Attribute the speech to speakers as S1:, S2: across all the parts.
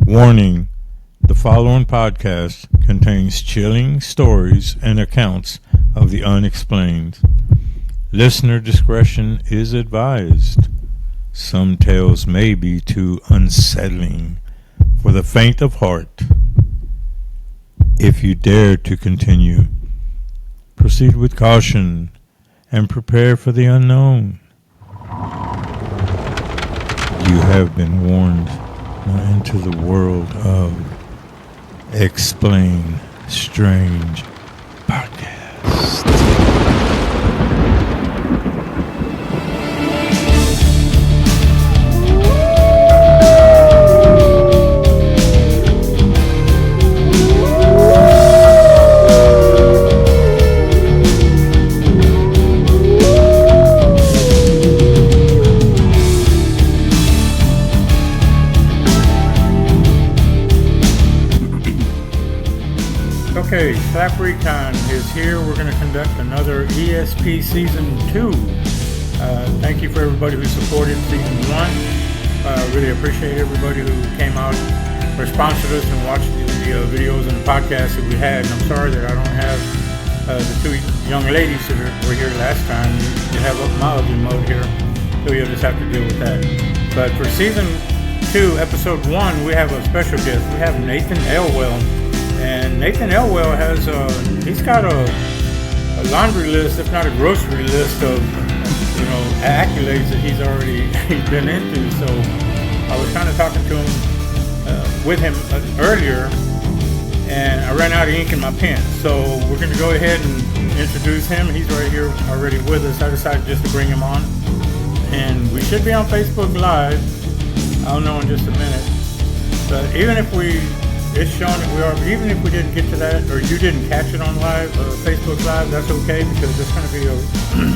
S1: Warning: the following podcast contains chilling stories and accounts of the unexplained. Listener discretion is advised. Some tales may be too unsettling for the faint of heart. If you dare to continue, proceed with caution and prepare for the unknown. You have been warned. Now into the world of Explain Strange Podcast. Okay, Slap Recon is here. We're going to conduct another ESP Season 2. Thank you for everybody who supported Season 1. Really appreciate everybody who came out, responded to us, and watched the videos and the podcasts that we had. And I'm sorry that I don't have the two young ladies that were here last time. You have my ugly mode here, so you'll just have to deal with that. But for Season 2, Episode 1, we have a special guest. We have Nathan Elwell. And Nathan Elwell has he's got a laundry list, if not a grocery list of accolades that he's been into. So I was kind of talking to him with him earlier, and I ran out of ink in my pen. So we're going to go ahead and introduce him. He's right here already with us. I decided just to bring him on, and we should be on Facebook Live. I'll know in just a minute. But even if it's showing that we are, even if we didn't get to that, or you didn't catch it on live, Facebook Live, that's okay, because it's going to be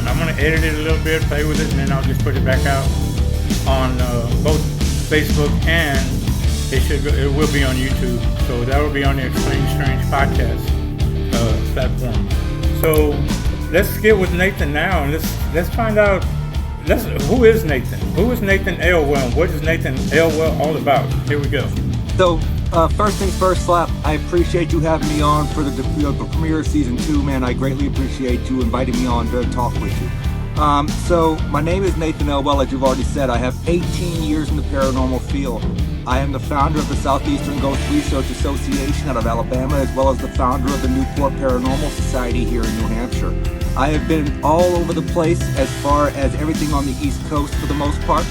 S1: I'm going to edit it a little bit, play with it, and then I'll just put it back out on both Facebook, and it will be on YouTube. So that will be on the Explain Strange Podcast platform. So let's get with Nathan now, and let's find out, who is Nathan? Who is Nathan Elwell? What is Nathan Elwell all about? Here we go.
S2: So, first things first, Slap, I appreciate you having me on for the premiere of Season 2, man. I greatly appreciate you inviting me on to talk with you. So, my name is Nathan Elwell, as you've already said. I have 18 years in the paranormal field. I am the founder of the Southeastern Ghost Research Association out of Alabama, as well as the founder of the Newport Paranormal Society here in New Hampshire. I have been all over the place as far as everything on the East Coast for the most part.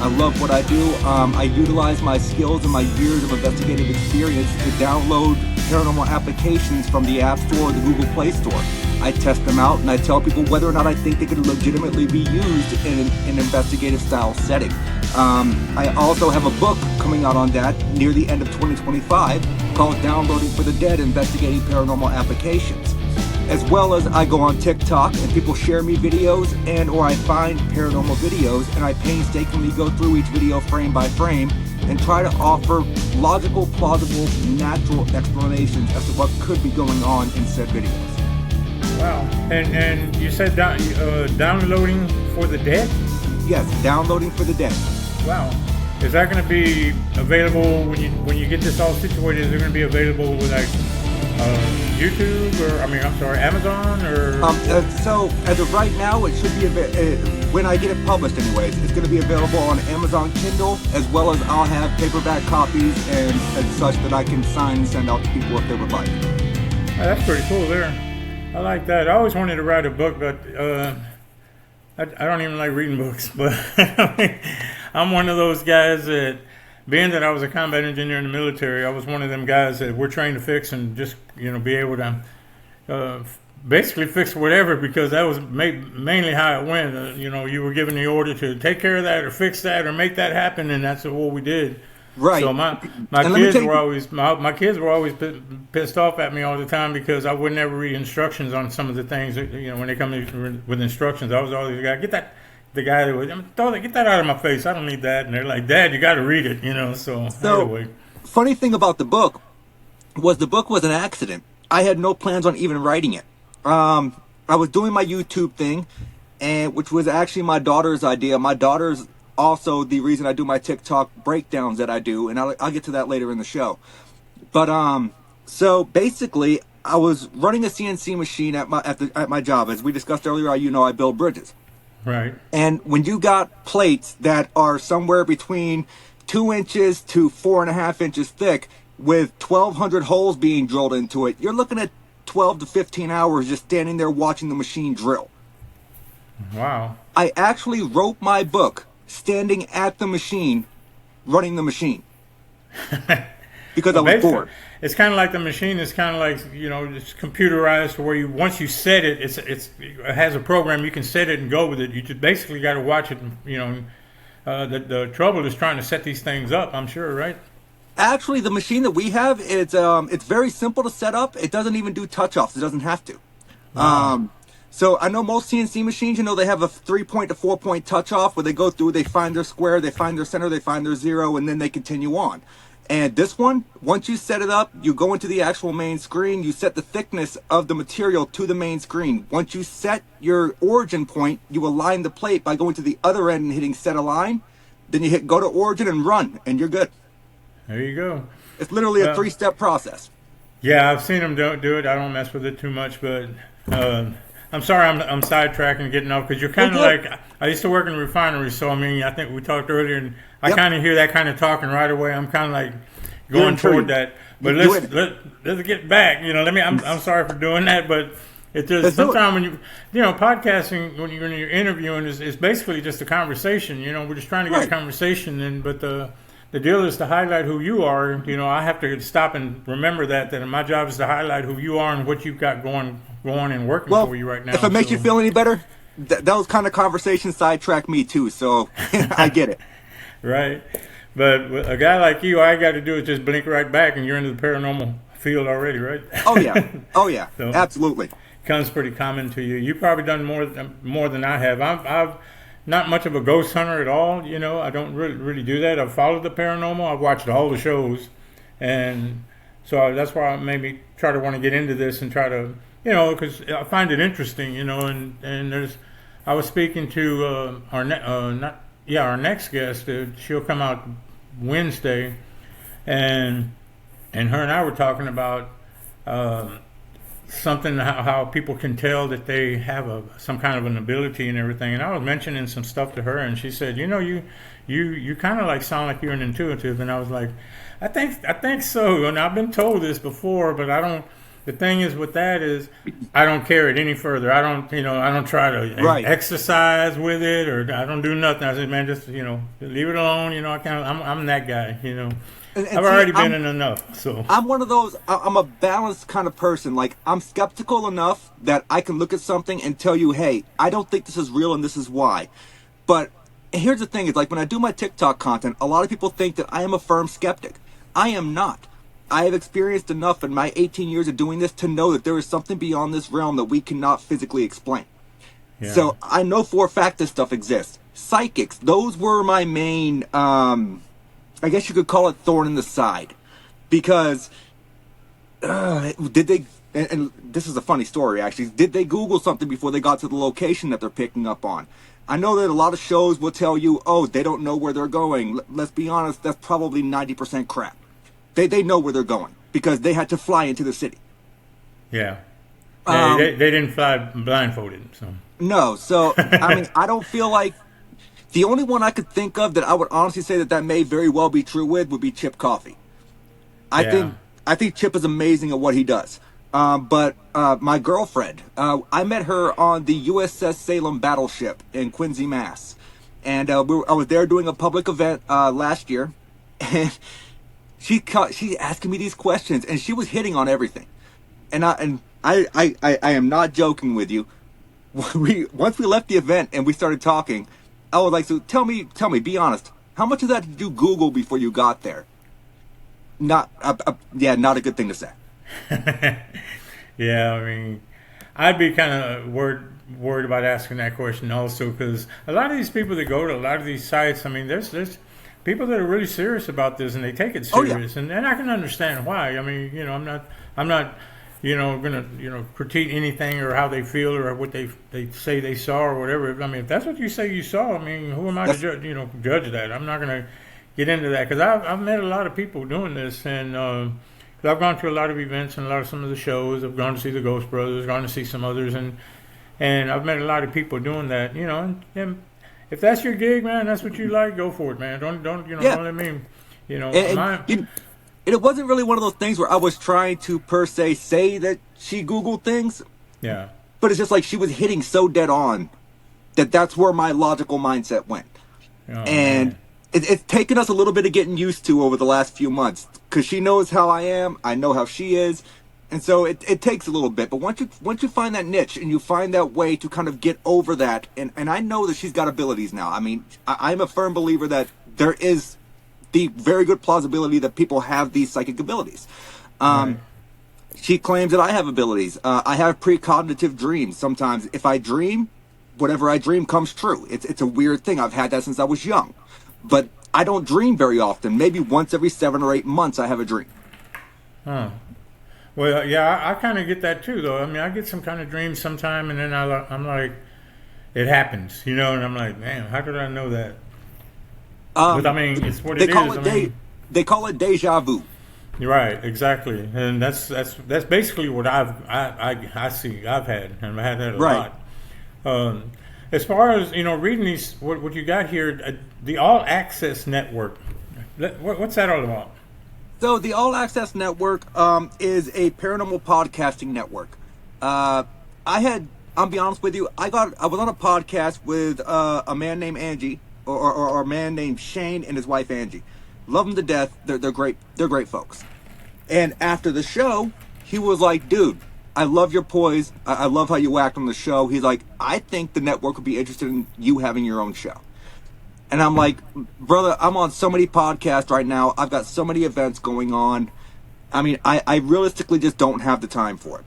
S2: I love what I do. I utilize my skills and my years of investigative experience to download paranormal applications from the App Store or the Google Play Store. I test them out and I tell people whether or not I think they could legitimately be used in an investigative style setting. I also have a book coming out on that near the end of 2025 called Downloading for the Dead, Investigating Paranormal Applications. As well as I go on TikTok and people share me videos or I find paranormal videos and I painstakingly go through each video frame by frame and try to offer logical, plausible, natural explanations as to what could be going on in said videos.
S1: Wow. And you said downloading for the dead?
S2: Yes, downloading for the dead.
S1: Wow. Is that going to be available when you get this all situated? Is it going to be available with YouTube or Amazon or?
S2: So as of right now, it should be when I get it published, anyways. It's going to be available on Amazon Kindle, as well as I'll have paperback copies and such that I can sign and send out to people if they would like.
S1: Oh, that's pretty cool there. I like that. I always wanted to write a book, but I don't even like reading books. But I'm one of those guys that, being that I was a combat engineer in the military, I was one of them guys that we're trained to fix and just, be able to basically fix whatever, because that was mainly how it went. You were given the order to take care of that or fix that or make that happen, and that's what we did.
S2: Right.
S1: So my kids were always pissed off at me all the time because I would never read instructions on some of the things. When they come with instructions, I was always the guy, the guy that was, get that out of my face. I don't need that. And they're like, Dad, you got to read it, So anyway.
S2: Funny thing about the book was an accident. I had no plans on even writing it. I was doing my YouTube thing, which was actually my daughter's idea. My daughter's also the reason I do my TikTok breakdowns that I do, and I'll get to that later in the show. But so basically, I was running a CNC machine at my job. As we discussed earlier, I build bridges.
S1: Right.
S2: And when you got plates that are somewhere between 2 inches to 4.5 inches thick, with 1,200 holes being drilled into it, you're looking at 12 to 15 hours just standing there watching the machine drill.
S1: Wow.
S2: I actually wrote my book standing at the machine, running the machine. Because I was bored.
S1: It's kind of like the machine is kind of like, it's computerized to where once you set it, it has a program, you can set it and go with it. You just basically got to watch it, the trouble is trying to set these things up, I'm sure, right?
S2: Actually, the machine that we have, it's very simple to set up. It doesn't even do touch-offs. It doesn't have to. Wow. So I know most CNC machines, they have a 3-point to 4-point touch-off where they go through, they find their square, they find their center, they find their zero, and then they continue on. And this one, once you set it up, you go into the actual main screen, you set the thickness of the material to the main screen. Once you set your origin point, you align the plate by going to the other end and hitting set align. Then you hit go to origin and run, and you're good.
S1: There you go.
S2: It's literally a 3-step process.
S1: Yeah, I've seen them do it. I don't mess with it too much, but I'm sorry I'm sidetracking and getting off because you're kind of like, I used to work in a refinery, so I think we talked earlier, and I kind of hear that kind of talking right away. I'm kind of like going toward that. But let's get back. I'm sorry for doing that, but it just sometimes when podcasting when you're interviewing is basically just a conversation. We're just trying to get a conversation in, but the deal is to highlight who you are. I have to stop and remember that my job is to highlight who you are and what you've got going and working for you right now.
S2: If it makes you feel any better, those kind of conversations sidetrack me too, so I get it.
S1: Right. But with a guy like you, all you got to do is just blink right back and you're into the paranormal field already, right?
S2: Oh, yeah. So, absolutely.
S1: Comes pretty common to you. You've probably done more than I have. I've not much of a ghost hunter at all. I don't really do that. I've followed the paranormal. I've watched all the shows. And so that's why I maybe try to want to get into this and try to, because I find it interesting, and I was speaking to our next guest. She'll come out Wednesday, and her and I were talking about something how people can tell that they have some kind of an ability and everything. And I was mentioning some stuff to her, and she said, you kind of like sound like you're an intuitive. And I was like, I think so. And I've been told this before, but I don't. The thing is with that is I don't carry it any further. I don't try to exercise with it, or I don't do nothing. I said, man, just leave it alone. I'm that guy. I've already been in enough. So
S2: I'm one of those. I'm a balanced kind of person. Like, I'm skeptical enough that I can look at something and tell you, hey, I don't think this is real and this is why. But here's the thing: is like when I do my TikTok content, a lot of people think that I am a firm skeptic. I am not. I have experienced enough in my 18 years of doing this to know that there is something beyond this realm that we cannot physically explain. Yeah. So I know for a fact this stuff exists. Psychics, those were my main, I guess you could call it thorn in the side. Because, did they, and this is a funny story actually, did they Google something before they got to the location that they're picking up on? I know that a lot of shows will tell you, oh, they don't know where they're going. Let's be honest, that's probably 90% crap. They know where they're going because they had to fly into the city.
S1: Yeah. They didn't fly blindfolded. So.
S2: No. So, I mean, I don't feel like the only one I could think of that I would honestly say that may very well be true with would be Chip Coffey. I think Chip is amazing at what he does. But my girlfriend, I met her on the USS Salem battleship in Quincy, Mass. And I was there doing a public event last year. And She asking me these questions, and she was hitting on everything, and I am not joking with you. Once we left the event and we started talking, I was like, so tell me, be honest. How much of that did you Google before you got there? Not a good thing to say.
S1: Yeah, I mean, I'd be kind of worried about asking that question also because a lot of these people that go to a lot of these sites, I mean, there's people that are really serious about this and they take it serious, and I can understand why. I mean, I'm not gonna critique anything or how they feel or what they say they saw or whatever. I mean, if that's what you say you saw, I mean, who am I to judge that? I'm not gonna get into that because I've met a lot of people doing this, and I've gone to a lot of events and some of the shows. I've gone to see the Ghost Brothers, gone to see some others, and I've met a lot of people doing that. And if that's your gig, man, that's what you like, go for it, man. Don't don't let me,
S2: it wasn't really one of those things where I was trying to per se say that she Googled things.
S1: Yeah.
S2: But it's just like she was hitting so dead on that's where my logical mindset went.
S1: Oh,
S2: and it's taken us a little bit of getting used to over the last few months because she knows how I am. I know how she is. And so it takes a little bit. But once you find that niche and you find that way to kind of get over that, and I know that she's got abilities now. I mean, I'm a firm believer that there is the very good plausibility that people have these psychic abilities.
S1: Right.
S2: She claims that I have abilities. I have precognitive dreams. Sometimes if I dream, whatever I dream comes true. It's a weird thing. I've had that since I was young. But I don't dream very often. Maybe once every 7 or 8 months I have a dream.
S1: Huh. Well, yeah, I kind of get that too, though. I mean, I get some kind of dreams sometime, and then I'm like, it happens, and I'm like, man, how could I know that? But I mean, it's what it is.
S2: They call it deja vu.
S1: You're right, exactly, and that's basically what I see. I've had that a lot. As far as reading these, what you got here, the All Access Network. What's that all about?
S2: So the All Access Network is a paranormal podcasting network. I'll be honest with you, I was on a podcast with a man named Angie, or a man named Shane and his wife Angie. Love them to death. They're great. They're great folks. And after the show, he was like, dude, I love your poise. I love how you act on the show. He's like, I think the network would be interested in you having your own show. And I'm like, brother, I'm on so many podcasts right now. I've got so many events going on. I mean, I realistically just don't have the time for it.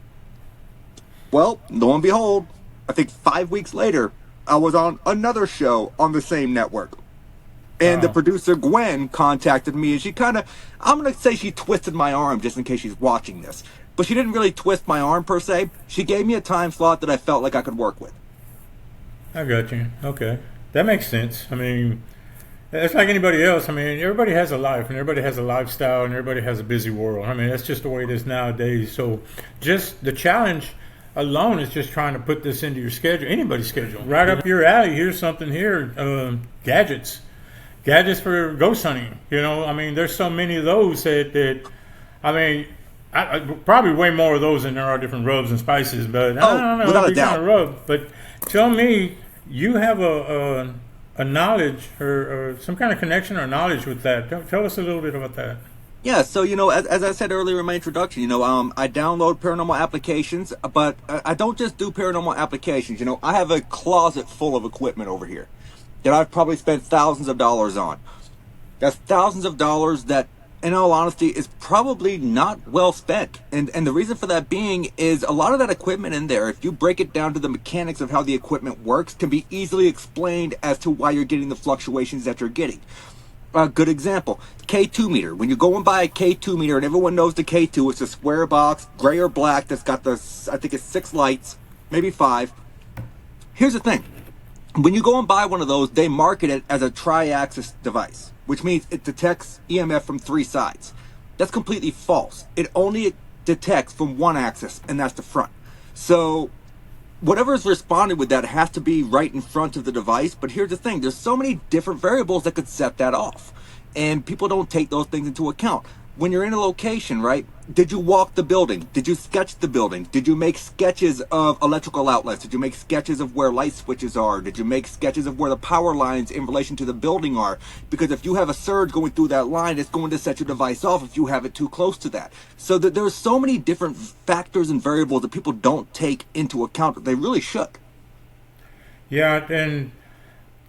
S2: Well, lo and behold, I think 5 weeks later, I was on another show on the same network. And the producer, Gwen, contacted me, and she I'm going to say she twisted my arm just in case she's watching this. But she didn't really twist my arm, per se. She gave me a time slot that I felt like I could work with.
S1: I got you. Okay. That makes sense. I mean, it's like anybody else. I mean, everybody has a life, and everybody has a lifestyle, and everybody has a busy world. I mean, that's just the way it is nowadays. So just the challenge alone is just trying to put this into your schedule, anybody's schedule. Right up your alley. Here's something here, gadgets for ghost hunting. I mean, there's so many of those that I mean, I probably way more of those than there are different rubs and spices. But I don't know,
S2: without a doubt.
S1: Kind of rub. But tell me, you have a knowledge or some kind of connection or knowledge with that. Tell us a little bit about that.
S2: Yeah, so, as I said earlier in my introduction, I download paranormal applications, but I don't just do paranormal applications. I have a closet full of equipment over here that I've probably spent thousands of dollars on. That's thousands of dollars that, in all honesty, is probably not well spent. And the reason for that being is a lot of that equipment in there, if you break it down to the mechanics of how the equipment works, can be easily explained as to why you're getting the fluctuations that you're getting. A good example, K2 meter. When you go and buy a K2 meter, and everyone knows the K2, it's a square box, gray or black, that's got I think it's 6 lights, maybe 5. Here's the thing. When you go and buy one of those, they market it as a tri-axis device, which means it detects EMF from 3 sides. That's completely false. It only detects from one axis, and that's the front. So whatever is responding with that has to be right in front of the device. But here's the thing. There's so many different variables that could set that off. And people don't take those things into account. When you're in a location, right? Did you walk the building? Did you sketch the building? Did you make sketches of electrical outlets? Did you make sketches of where light switches are? Did you make sketches of where the power lines in relation to the building are? Because if you have a surge going through that line, it's going to set your device off if you have it too close to that. So that there's so many different factors and variables that people don't take into account that they really should.
S1: Yeah, and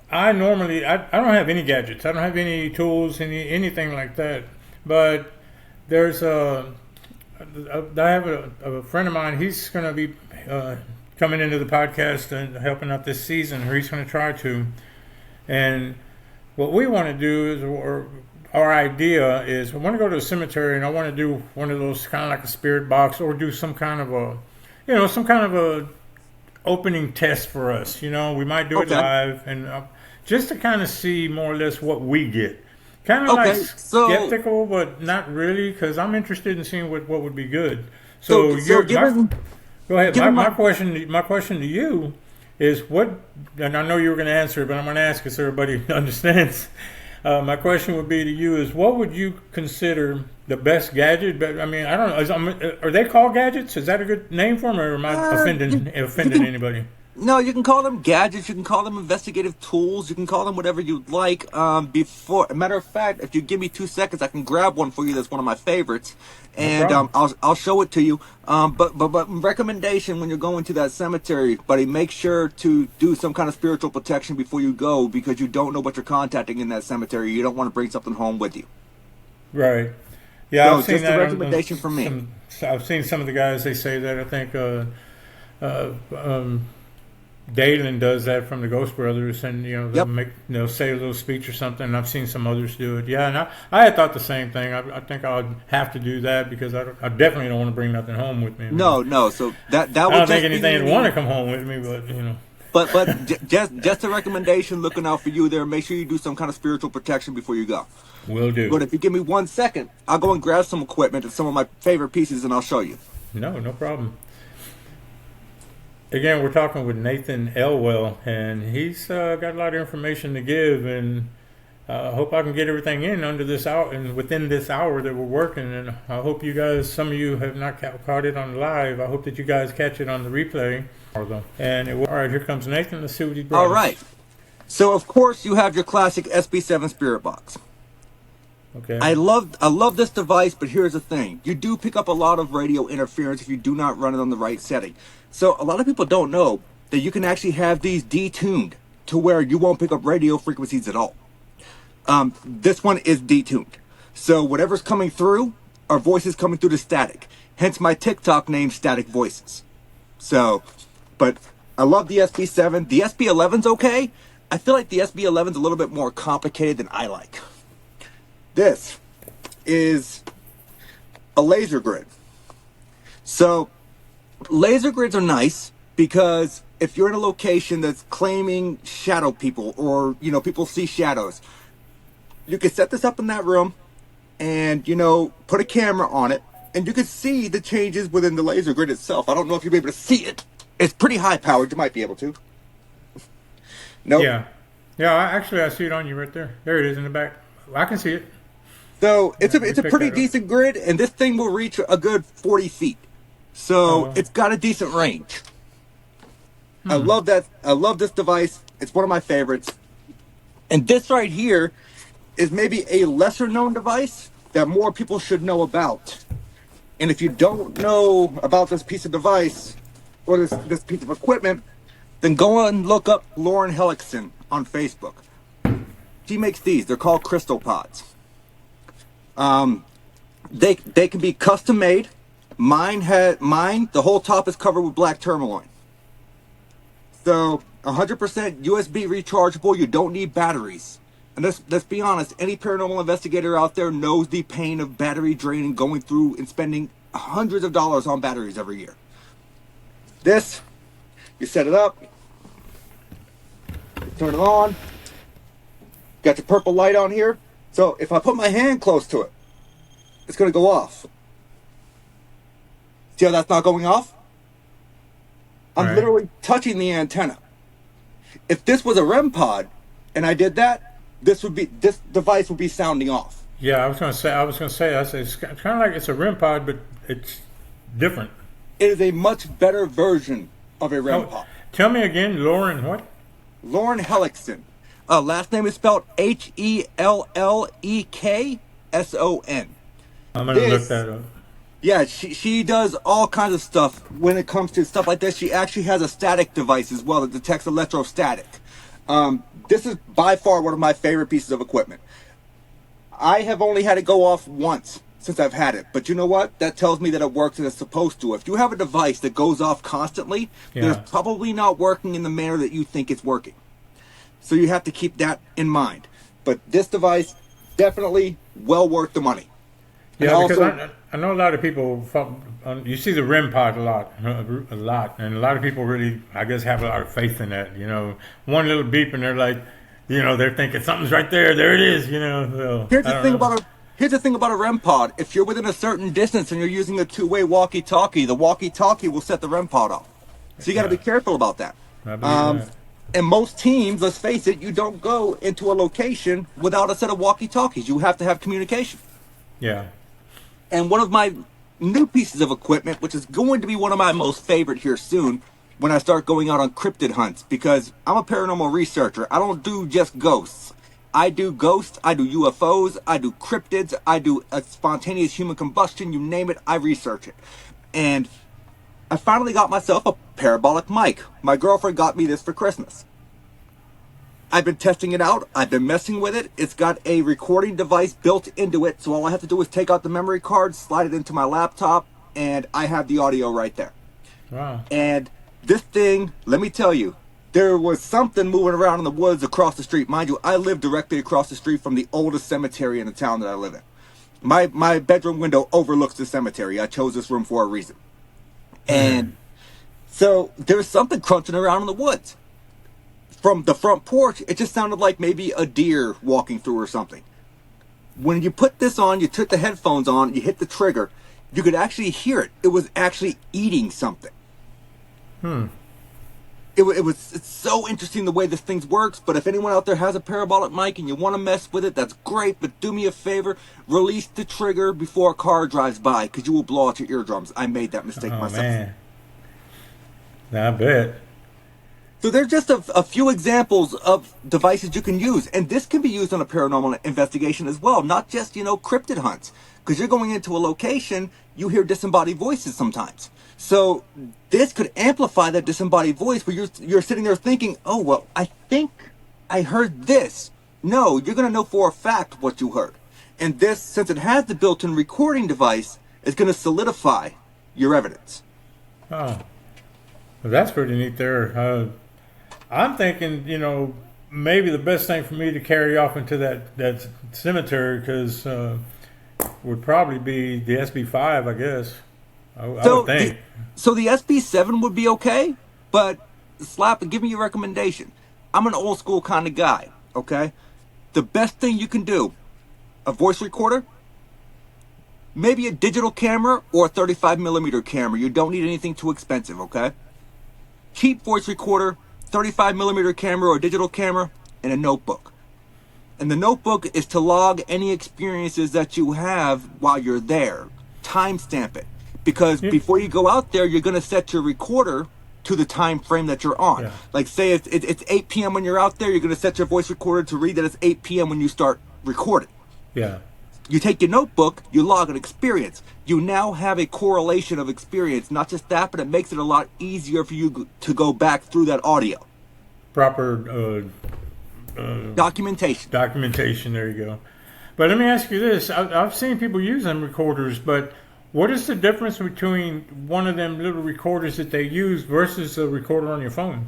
S1: I don't have any gadgets. I don't have any tools, anything like that. But there's I have a friend of mine. He's going to be coming into the podcast and helping out this season, or he's going to try to. And what we want to do is, or our idea is I want to go to a cemetery and I want to do one of those kind of like a spirit box or do some kind of a, some kind of a opening test for us. We might do it
S2: Okay.
S1: live and just to kind of see more or less what we get. Kind of
S2: Okay,
S1: like
S2: so
S1: skeptical, but not really, because I'm interested in seeing what would be good.
S2: so given
S1: Go ahead.
S2: given
S1: My
S2: my
S1: question to you is what, and I know you were going to answer it, but I'm going to ask it so everybody understands. My question would be to you is what would you consider the best gadget? But I mean, I don't know. Are they called gadgets? Is that a good name for them, or am I offending anybody?
S2: No, you can call them gadgets. You can call them investigative tools. You can call them whatever you'd like. Matter of fact, if you give me 2 seconds, I can grab one for you. That's one of my favorites, and
S1: problem.
S2: I'll show it to you. But recommendation when you're going to that cemetery, buddy, make sure to do some kind of spiritual protection before you go, because you don't know what you're contacting in that cemetery. You don't want to bring something home with you.
S1: Right. Yeah,
S2: So
S1: I've seen
S2: just
S1: that
S2: a recommendation from me.
S1: I've seen some of the guys. They say that. I think Dalen does that from the Ghost Brothers, and
S2: Yep.
S1: they'll say a little speech or something. And I've seen some others do it. Yeah, and I had thought the same thing. I think I would have to do that because I definitely don't want to bring nothing home with me.
S2: No. So that
S1: I
S2: would
S1: don't
S2: just
S1: think
S2: be
S1: anything would
S2: me.
S1: want to come home with me, but
S2: Just a recommendation looking out for you there. Make sure you do some kind of spiritual protection before you go.
S1: will do.
S2: But if you give me 1 second, I'll go and grab some equipment and some of my favorite pieces, and I'll show you.
S1: No problem. Again, we're talking with Nathan Elwell, and he's got a lot of information to give, and I hope I can get everything in under this hour and within this hour that we're working. And I hope you guys, some of you have not caught it on live. I hope that you guys catch it on the replay. And all right, here comes Nathan. Let's see what he brought.
S2: All right. So of course you have your classic SB7 Spirit Box.
S1: Okay.
S2: I love this device, but here's the thing. You do pick up a lot of radio interference if you do not run it on the right setting. So a lot of people don't know that you can actually have these detuned to where you won't pick up radio frequencies at all. This one is detuned. So whatever's coming through are voices coming through the static. Hence my TikTok name, Static Voices. So, but I love the SB7. The SB11's okay. I feel like the SB11's a little bit more complicated than I like. This is a laser grid. So laser grids are nice because if you're in a location that's claiming shadow people, or people see shadows, you can set this up in that room and put a camera on it, and you can see the changes within the laser grid itself. I don't know if you'll be able to see it. It's pretty high powered. You might be able to. Nope.
S1: Yeah. I see it on you right there. There it is in the back. I can see it.
S2: So it's a pretty
S1: up.
S2: decent grid, and this thing will reach a good 40 feet. So
S1: Oh.
S2: it's got a decent range. I love that. I love this device. It's one of my favorites. And this right here is maybe a lesser known device that more people should know about. And if you don't know about this piece of device or this piece of equipment, then go and look up Lauren Hellekson on Facebook. She makes these. They're called crystal pods. They can be custom made. Mine, the whole top is covered with black tourmaline. So 100% USB rechargeable. You don't need batteries. And let's be honest, any paranormal investigator out there knows the pain of battery drain and going through and spending hundreds of dollars on batteries every year. This, you set it up, you turn it on, got your purple light on here. So if I put my hand close to it, it's going to go off. See how that's not going off? I'm
S1: Right.
S2: literally touching the antenna. If this was a REM pod and I did that, this device would be sounding off.
S1: Yeah, I was going to say, it's kind of like it's a REM pod, but it's different.
S2: It is a much better version of a REM pod.
S1: Tell me again, Lauren, what?
S2: Lauren Hellekson. Last name is spelled Hellekson.
S1: I'm going to look
S2: This-
S1: that up.
S2: Yeah, she does all kinds of stuff when it comes to stuff like this. She actually has a static device as well that detects electrostatic. This is by far one of my favorite pieces of equipment. I have only had it go off once since I've had it, but you know what? That tells me that it works as it's supposed to. If you have a device that goes off constantly, then
S1: Yeah.
S2: it's probably not working in the manner that you think it's working. So you have to keep that in mind. But this device, definitely well worth the money. And
S1: Yeah, because
S2: also,
S1: I know a lot of people. You see the REM pod a lot, and a lot of people really, I guess, have a lot of faith in that. One little beep, and they're like, they're thinking something's right there. There it is. So,
S2: here's
S1: I
S2: the
S1: don't
S2: thing
S1: know.
S2: about a here's the thing about a REM pod. If you're within a certain distance and you're using a two-way walkie-talkie, the walkie-talkie will set the REM pod off. So you got to be
S1: Yeah,
S2: careful about that.
S1: I believe
S2: Um,
S1: that.
S2: and most teams, let's face it, you don't go into a location without a set of walkie-talkies. You have to have communication.
S1: Yeah.
S2: And one of my new pieces of equipment, which is going to be one of my most favorite here soon, when I start going out on cryptid hunts, because I'm a paranormal researcher. I don't do just ghosts. I do ghosts, I do UFOs, I do cryptids, I do a spontaneous human combustion, you name it, I research it. And I finally got myself a parabolic mic. My girlfriend got me this for Christmas. I've been testing it out. I've been messing with it. It's got a recording device built into it. So all I have to do is take out the memory card, slide it into my laptop, and I have the audio right there.
S1: Wow.
S2: And this thing, let me tell you, there was something moving around in the woods across the street. Mind you, I live directly across the street from the oldest cemetery in the town that I live in. My bedroom window overlooks the cemetery. I chose this room for a reason. And so there was something crunching around in the woods. From the front porch, it just sounded like maybe a deer walking through or something. When you put this on, you took the headphones on, you hit the trigger, you could actually hear it. It was actually eating something. It's so interesting the way this thing works, but if anyone out there has a parabolic mic and you want to mess with it, that's great, but do me a favor, release the trigger before a car drives by, because you will blow out your eardrums. I made that mistake
S1: Oh
S2: myself.
S1: man. I bet.
S2: So there's just a few examples of devices you can use, and this can be used on a paranormal investigation as well, not just, cryptid hunts, because you're going into a location, you hear disembodied voices sometimes. So this could amplify that disembodied voice where you're sitting there thinking, oh, well, I think I heard this. No, you're going to know for a fact what you heard. And this, since it has the built-in recording device, is going to solidify your evidence.
S1: Oh, well, that's pretty neat there. I'm thinking, maybe the best thing for me to carry off into that cemetery, because would probably be the SB5, I guess. I would think.
S2: So the SB7 would be okay, but Slap, give me your recommendation. I'm an old school kind of guy, okay? The best thing you can do, a voice recorder, maybe a digital camera or a 35 millimeter camera. You don't need anything too expensive, okay? Cheap voice recorder, 35 millimeter camera or digital camera, and a notebook. And the notebook is to log any experiences that you have while you're there. Timestamp it. Because before you go out there, you're going to set your recorder to the time frame that you're on.
S1: Yeah.
S2: Like say it's 8 p.m. when you're out there, you're going to set your voice recorder to read that it's 8 p.m. when you start recording.
S1: Yeah.
S2: You take your notebook, you log an experience. You now have a correlation of experience. Not just that, but it makes it a lot easier for you to go back through that audio.
S1: Proper
S2: Documentation.
S1: documentation, there you go. But let me ask you this. I've seen people use them recorders, but what is the difference between one of them little recorders that they use versus a recorder on your phone?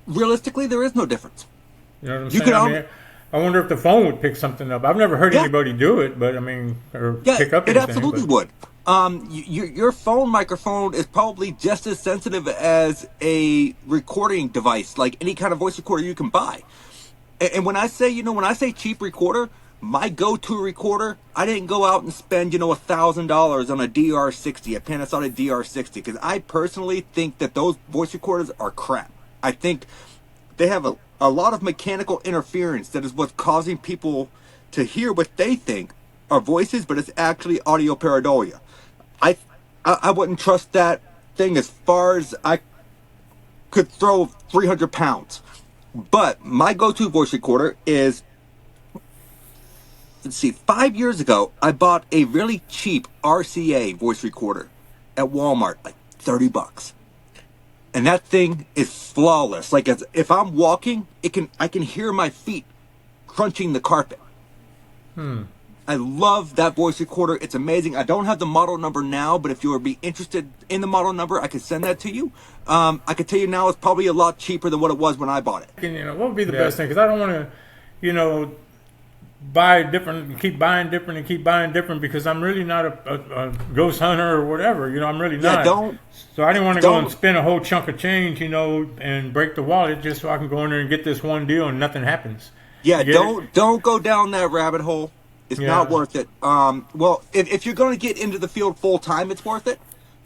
S2: Realistically, there is no difference.
S1: You know what I'm saying? I wonder if the phone would pick something up. I've never heard anybody do it, but pick up anything.
S2: It absolutely would. Your phone microphone is probably just as sensitive as a recording device, like any kind of voice recorder you can buy. And when I say cheap recorder, my go-to recorder, I didn't go out and spend, $1,000 on a DR60, a Panasonic DR60, because I personally think that those voice recorders are crap. I think they have a lot of mechanical interference that is what's causing people to hear what they think are voices, but it's actually audio pareidolia. I wouldn't trust that thing as far as I could throw 300 pounds. But my go-to voice recorder is, 5 years ago, I bought a really cheap RCA voice recorder at Walmart, like $30. And that thing is flawless. Like if I'm walking, I can hear my feet crunching the carpet. I love that voice recorder. It's amazing. I don't have the model number now, but if you would be interested in the model number, I could send that to you. I could tell you now it's probably a lot cheaper than what it was when I bought it.
S1: What would be the best thing? Because I don't want to, buy different, keep buying different, and keep buying different because I'm really not a ghost hunter or whatever. I'm really not. So I didn't want to go and spend a whole chunk of change, and break the wallet just so I can go in there and get this one deal and nothing happens.
S2: Yeah, don't go down that rabbit hole. It's not worth it. Well, if you're going to get into the field full time, it's worth it.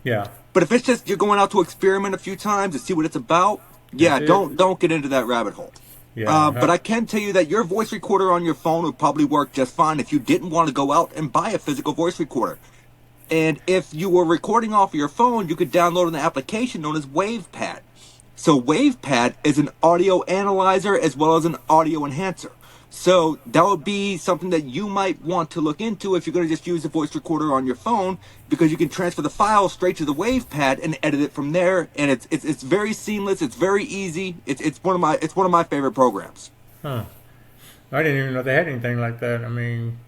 S1: Yeah.
S2: But if it's just you're going out to experiment a few times to see what it's about, don't get into that rabbit hole. Yeah. But I can tell you that your voice recorder on your phone would probably work just fine if you didn't want to go out and buy a physical voice recorder. And if you were recording off of your phone, you could download an application known as WavePad. So WavePad is an audio analyzer as well as an audio enhancer. So that would be something that you might want to look into if you're going to just use a voice recorder on your phone, because you can transfer the file straight to the WavePad and edit it from there, and it's very seamless. It's very easy. It's one of my favorite programs.
S1: Huh. I didn't even know they had anything like that. I mean,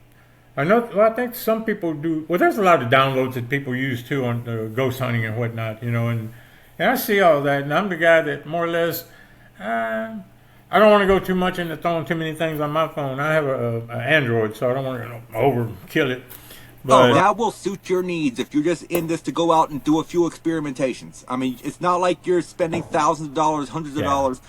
S1: I know. Well, I think some people do. Well, there's a lot of downloads that people use too on ghost hunting and whatnot. And I see all that, and I'm the guy that more or less. I don't want to go too much into throwing too many things on my phone. I have an Android, so I don't want to overkill it. But
S2: that will suit your needs if you're just in this to go out and do a few experimentations. I mean, it's not like you're spending thousands of dollars, hundreds of dollars.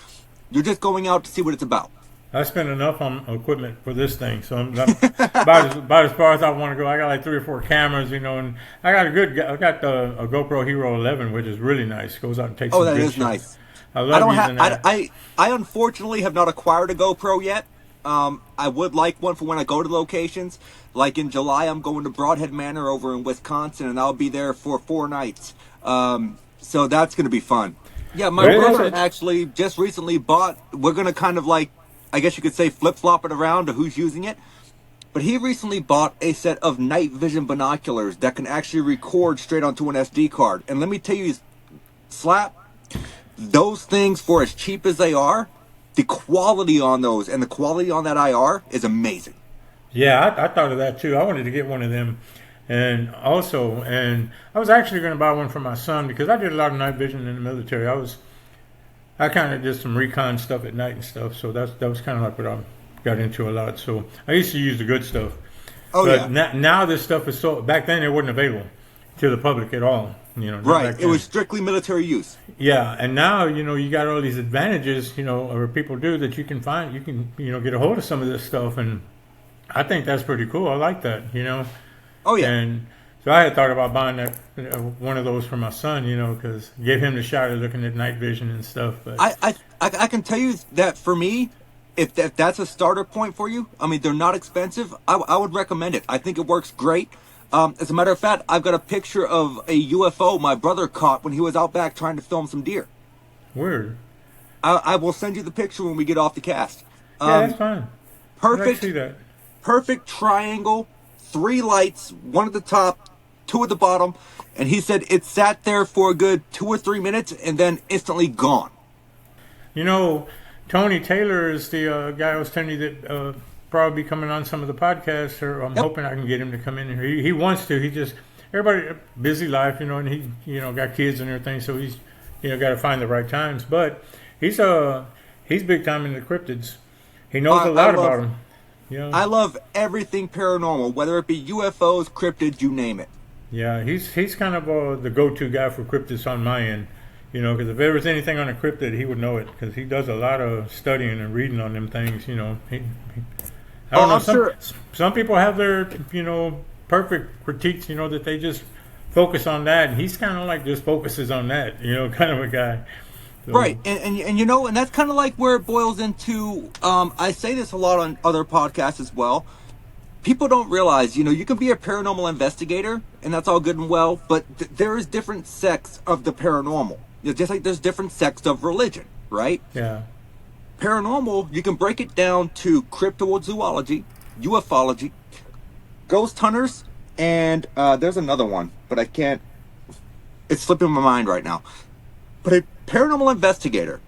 S2: You're just going out to see what it's about.
S1: I spent enough on equipment for this thing, so I'm about as far as I want to go. I got like 3 or 4 cameras, and I got a GoPro Hero 11, which is really nice. Goes out and takes some good
S2: is
S1: shots.
S2: Nice.
S1: I love using that.
S2: I unfortunately have not acquired a GoPro yet. I would like one for when I go to locations. Like in July, I'm going to Broadhead Manor over in Wisconsin, and I'll be there for 4 nights. So that's going to be fun. Yeah, my brother actually just recently bought. We're going to kind of like, I guess you could say, flip-flop it around to who's using it. But he recently bought a set of night vision binoculars that can actually record straight onto an SD card. And let me tell you, Slap, those things, for as cheap as they are, the quality on those and the quality on that IR is amazing.
S1: Yeah, I thought of that too. I wanted to get one of them. And I was actually going to buy one for my son because I did a lot of night vision in the military. I kind of did some recon stuff at night and stuff. So that was kind of like what I got into a lot. So I used to use the good stuff. But now this stuff is back then it wasn't available to the public at all.
S2: Right. It was strictly military use.
S1: Yeah, and now you got all these advantages, or people do that you can find. You can get a hold of some of this stuff, and I think that's pretty cool. I like that.
S2: Oh yeah.
S1: And so I had thought about buying that one of those for my son, because give him the shot of looking at night vision and stuff. But
S2: I can tell you that for me, if that's a starter point for you, I mean they're not expensive. I would recommend it. I think it works great. As a matter of fact, I've got a picture of a UFO my brother caught when he was out back trying to film some deer.
S1: Weird.
S2: I will send you the picture when we get off the cast.
S1: Yeah, that's fine.
S2: Perfect.
S1: I see that.
S2: Perfect triangle, 3 lights, 1 at the top, 2 at the bottom, and he said it sat there for a good 2 or 3 minutes and then instantly gone.
S1: Tony Taylor is the guy I was telling you that probably be coming on some of the podcasts, or I'm hoping I can get him to come in here. He wants to. He just, everybody, busy life, and he, got kids and everything, so he's, got to find the right times. But he's big time in the cryptids. He knows a lot about them.
S2: I love everything paranormal, whether it be UFOs, cryptids, you name it.
S1: Yeah, he's kind of the go-to guy for cryptids on my end. Because if there was anything on a cryptid, he would know it, because he does a lot of studying and reading on them things. I don't know. Some people have their, perfect critiques, that they just focus on that. And he's kind of like just focuses on that, kind of a guy. So.
S2: Right. And that's kind of like where it boils into, I say this a lot on other podcasts as well. People don't realize, you can be a paranormal investigator, and that's all good and well, but there is different sects of the paranormal. Just like there's different sects of religion, right?
S1: Yeah.
S2: Paranormal, you can break it down to cryptozoology, ufology, ghost hunters, and there's another one, but I can't, it's slipping my mind right now. But a paranormal investigator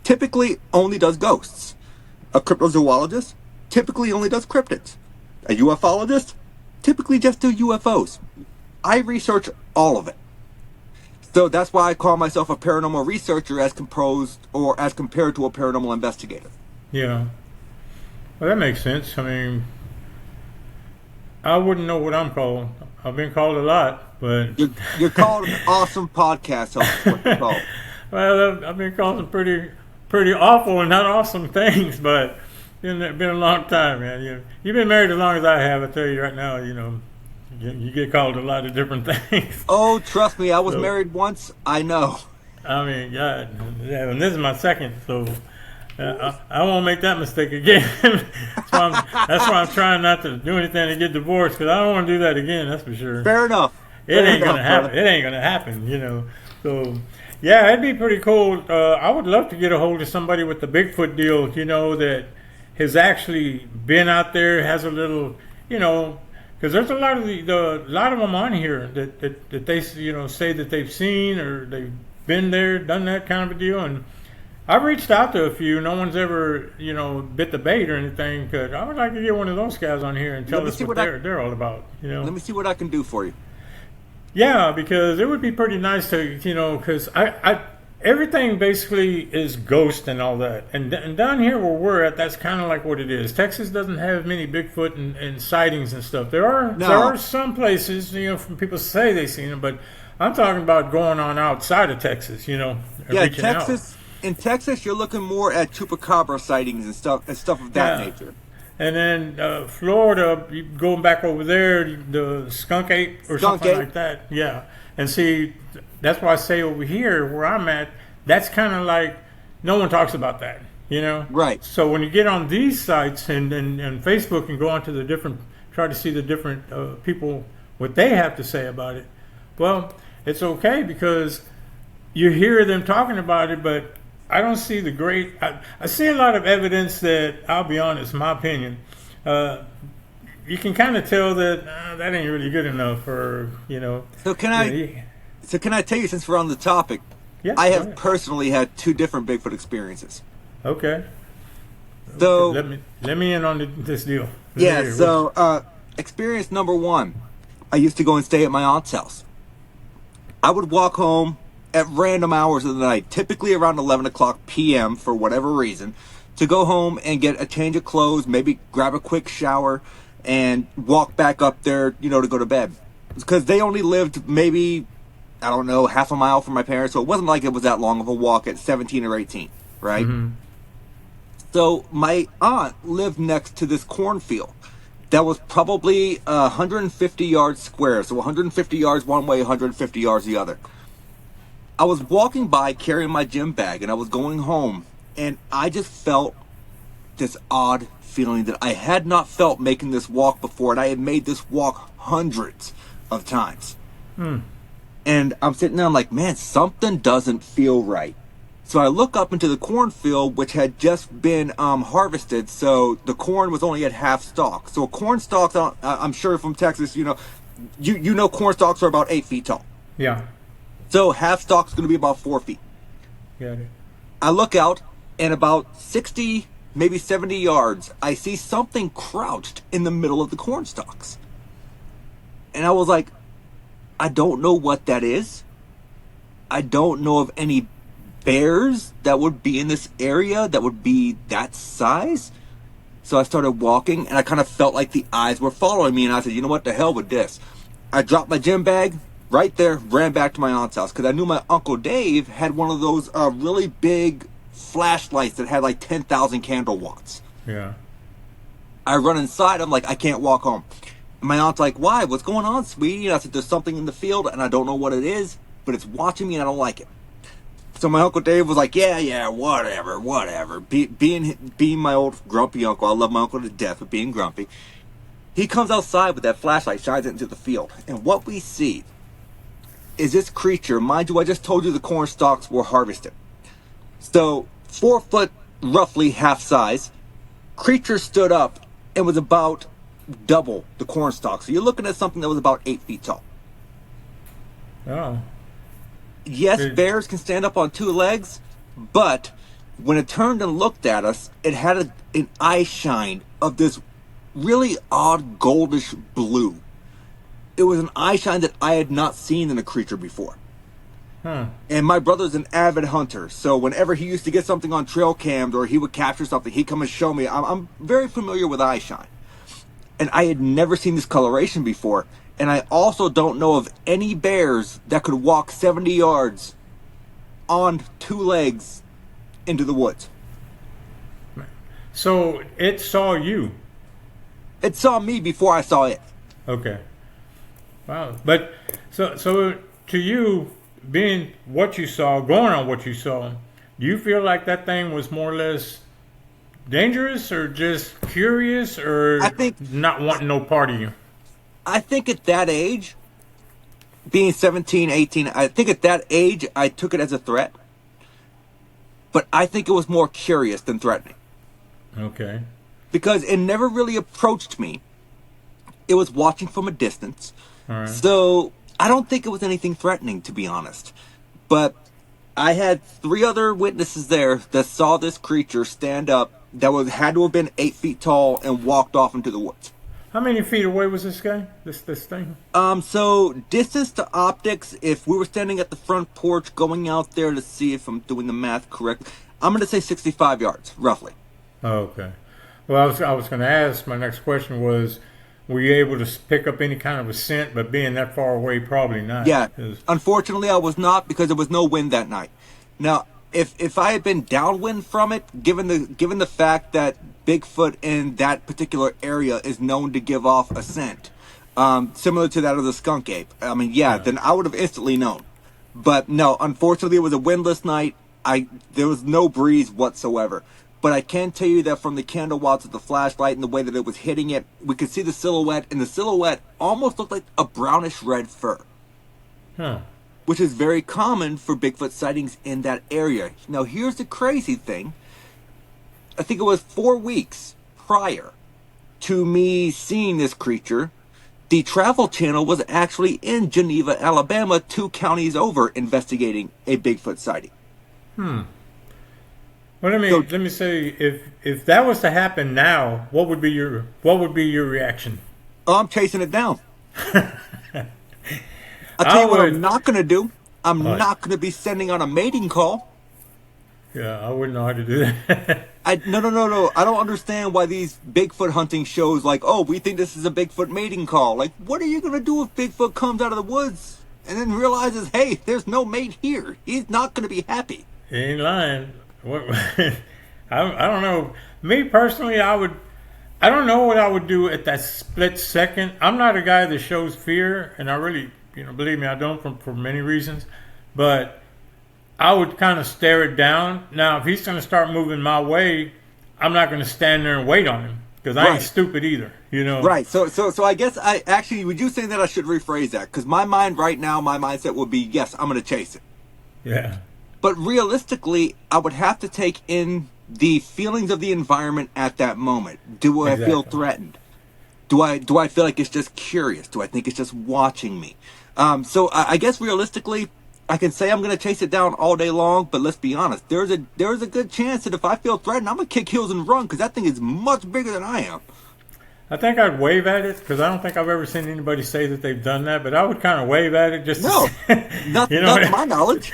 S2: typically only does ghosts. A cryptozoologist typically only does cryptids. A ufologist typically just do UFOs. I research all of it. So that's why I call myself a paranormal researcher as compared to a paranormal investigator.
S1: Yeah. Well, that makes sense. I mean, I wouldn't know what I'm called. I've been called a lot, but
S2: You're called an awesome podcast host. What you called?
S1: well, I've been called some pretty awful and not awesome things, but it's been a long time, man. You've been married as long as I have. I tell you right now, you get called a lot of different things.
S2: Oh, trust me, I was married once. I know.
S1: I mean, God, yeah, and this is my second, so I won't make that mistake again. That's why I'm trying not to do anything to get divorced, because I don't want to do that again. That's for sure.
S2: Fair enough.
S1: It ain't gonna happen. It ain't gonna happen. So, yeah, it'd be pretty cool. I would love to get a hold of somebody with the Bigfoot deal. That has actually been out there, has a little, because there's a lot of them on here that they say that they've seen or they've been there, done that kind of a deal, and I've reached out to a few. No one's ever, bit the bait or anything. Because I would like to get one of those guys on here and tell us what they're all about.
S2: Let me see what I can do for you.
S1: Yeah, because it would be pretty nice to, because I everything basically is ghost and all that. And down here where we're at, that's kind of like what it is. Texas doesn't have many Bigfoot and sightings and stuff. There are some places, from people say they've seen them, but I'm talking about going on outside of Texas,
S2: Yeah,
S1: reaching
S2: Texas.
S1: out.
S2: In Texas, you're looking more at chupacabra sightings and stuff of that nature.
S1: And then Florida, going back over there, the skunk ape or something like that. Yeah. And see, that's why I say over here where I'm at, that's kind of like no one talks about that,
S2: Right.
S1: So when you get on these sites and Facebook and go onto try to see the different people, what they have to say about it, well, it's okay because you hear them talking about it, but I don't see I see a lot of evidence that, I'll be honest, my opinion, you can kind of tell that that ain't really good enough for,
S2: So can I tell you, since we're on the topic,
S1: yeah,
S2: I have personally had 2 different Bigfoot experiences.
S1: Okay.
S2: So
S1: let me in on this deal.
S2: Experience number 1, I used to go and stay at my aunt's house. I would walk home at random hours of the night, typically around 11 o'clock p.m. for whatever reason, to go home and get a change of clothes, maybe grab a quick shower, and walk back up there, to go to bed. Because they only lived maybe, I don't know, half a mile from my parents, so it wasn't like it was that long of a walk at 17 or 18, right? Mm-hmm. So my aunt lived next to this cornfield that was probably 150 yards square, so 150 yards one way, 150 yards the other. I was walking by carrying my gym bag, and I was going home, and I just felt this odd feeling that I had not felt making this walk before, and I had made this walk hundreds of times. And I'm sitting there, I'm like, man, something doesn't feel right. So I look up into the cornfield, which had just been harvested, so the corn was only at half stalk. So corn stalks, I'm sure from Texas, you know corn stalks are about 8 feet tall.
S1: Yeah.
S2: So half stalk's going to be about 4 feet.
S1: Got it.
S2: I look out, and about 60, maybe 70 yards, I see something crouched in the middle of the corn stalks. And I was like, I don't know what that is. I don't know of any bears that would be in this area that would be that size. So I started walking, and I kind of felt like the eyes were following me, and I said, you know what, the hell with this. I dropped my gym bag right there, ran back to my aunt's house, because I knew my Uncle Dave had one of those really big flashlights that had like 10,000 candle watts.
S1: Yeah.
S2: I run inside, I'm like, I can't walk home. And my aunt's like, why? What's going on, sweetie? And I said, there's something in the field, and I don't know what it is, but it's watching me, and I don't like it. So my Uncle Dave was like, yeah, whatever. Being my old grumpy uncle, I love my uncle to death, but being grumpy. He comes outside with that flashlight, shines it into the field. And what we see is this creature, mind you, I just told you the corn stalks were harvested. So 4 foot, roughly half size, creature stood up and was about double the corn stalk. So you're looking at something that was about 8 feet tall.
S1: Oh.
S2: Yes, bears can stand up on 2 legs, but when it turned and looked at us, it had an eye shine of this really odd goldish blue. It was an eye shine that I had not seen in a creature before. And my brother's an avid hunter, so whenever he used to get something on trail cams or he would capture something, he'd come and show me. I'm very familiar with eye shine. and I had never seen this coloration before. And I also don't know of any bears that could walk 70 yards on 2 legs into the woods.
S1: So it saw you.
S2: It saw me before I saw it.
S1: Okay. Wow. But so to you, being what you saw, going on what you saw, do you feel like that thing was more or less dangerous, or just curious, or
S2: I think
S1: not wanting no part of you?
S2: I think at that age, being 17, 18, I think at that age I took it as a threat. But I think it was more curious than threatening.
S1: Okay.
S2: Because it never really approached me. It was watching from a distance.
S1: All right.
S2: So I don't think it was anything threatening, to be honest. But I had 3 other witnesses there that saw this creature stand up that had to have been 8 feet tall and walked off into the woods.
S1: How many feet away was this guy? This thing?
S2: So distance to optics, if we were standing at the front porch going out there to see if I'm doing the math correct, I'm going to say 65 yards, roughly.
S1: Oh, okay. Well, I was going to ask, my next question was, were you able to pick up any kind of a scent, but being that far away, probably not.
S2: Yeah, unfortunately I was not, because there was no wind that night. Now, if I had been downwind from it, given the fact that Bigfoot in that particular area is known to give off a scent, similar to that of the skunk ape, I mean, then I would have instantly known. But no, unfortunately it was a windless night. There was no breeze whatsoever. But I can tell you that from the candle watts of the flashlight and the way that it was hitting it, we could see the silhouette, and the silhouette almost looked like a brownish red fur.
S1: Huh.
S2: Which is very common for Bigfoot sightings in that area. Now, here's the crazy thing. I think it was 4 weeks prior to me seeing this creature, the Travel Channel was actually in Geneva, Alabama, 2 counties over, investigating a Bigfoot sighting.
S1: Well, let me say, if that was to happen now, what would be your reaction?
S2: Oh, I'm chasing it down. I'll tell you what I'm not going to do. I'm not going to be sending on a mating call.
S1: Yeah, I wouldn't know how to do that.
S2: No. I don't understand why these Bigfoot hunting shows like, oh, we think this is a Bigfoot mating call. Like, what are you going to do if Bigfoot comes out of the woods and then realizes, hey, there's no mate here? He's not going to be happy.
S1: He ain't lying. What, I don't know. Me personally, I don't know what I would do at that split second. I'm not a guy that shows fear, and I really, believe me, I don't for many reasons. But I would kind of stare it down. Now, if he's going to start moving my way, I'm not going to stand there and wait on him, because I ain't stupid either,
S2: Right. So I guess would you say that I should rephrase that? Because my mind right now, my mindset would be, yes, I'm going to chase it.
S1: Yeah.
S2: But realistically, I would have to take in the feelings of the environment at that moment. Do I feel threatened? Do I feel like it's just curious? Do I think it's just watching me? So I guess realistically, I can say I'm going to chase it down all day long. But let's be honest, there's a good chance that if I feel threatened, I'm going to kick heels and run, because that thing is much bigger than I am.
S1: I think I'd wave at it, because I don't think I've ever seen anybody say that they've done that, but I would kind of wave at it just
S2: not to my knowledge.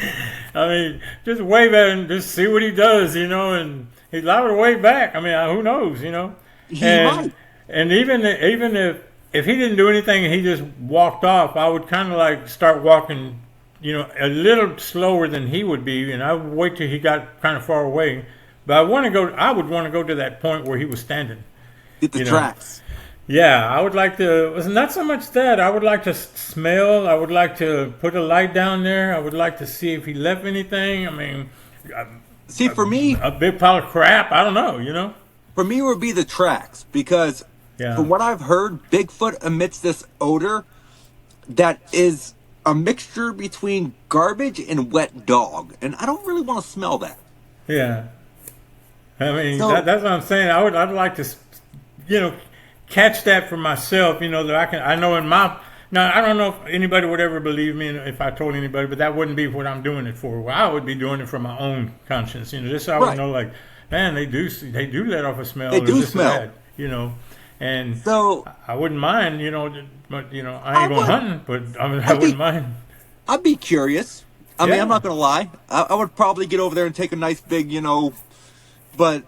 S1: I mean, just wave at him, just see what he does, and he's liable to wave back. I mean, who knows,
S2: He might.
S1: And even if he didn't do anything and he just walked off, I would kind of like start walking, a little slower than he would be, and I would wait till he got kind of far away. But I would want to go to that point where he was standing.
S2: Get the tracks.
S1: Yeah, I would like to. It's not so much that. I would like to smell. I would like to put a light down there. I would like to see if he left anything. I mean,
S2: for me,
S1: a big pile of crap. I don't know.
S2: For me, it would be the tracks, because from what I've heard, Bigfoot emits this odor that is a mixture between garbage and wet dog, and I don't really want to smell that.
S1: Yeah, I mean that's what I'm saying. I'd like to, catch that for myself, that I know now, I don't know if anybody would ever believe me if I told anybody, but that wouldn't be what I'm doing it for. Well, I would be doing it for my own conscience, just so I would know, like, man, they do let off a smell.
S2: They do smell.
S1: And
S2: so
S1: I wouldn't mind, but, I ain't going hunting, but I wouldn't mind.
S2: I'd be curious. I mean, I'm not going to lie. I would probably get over there and take a nice big, but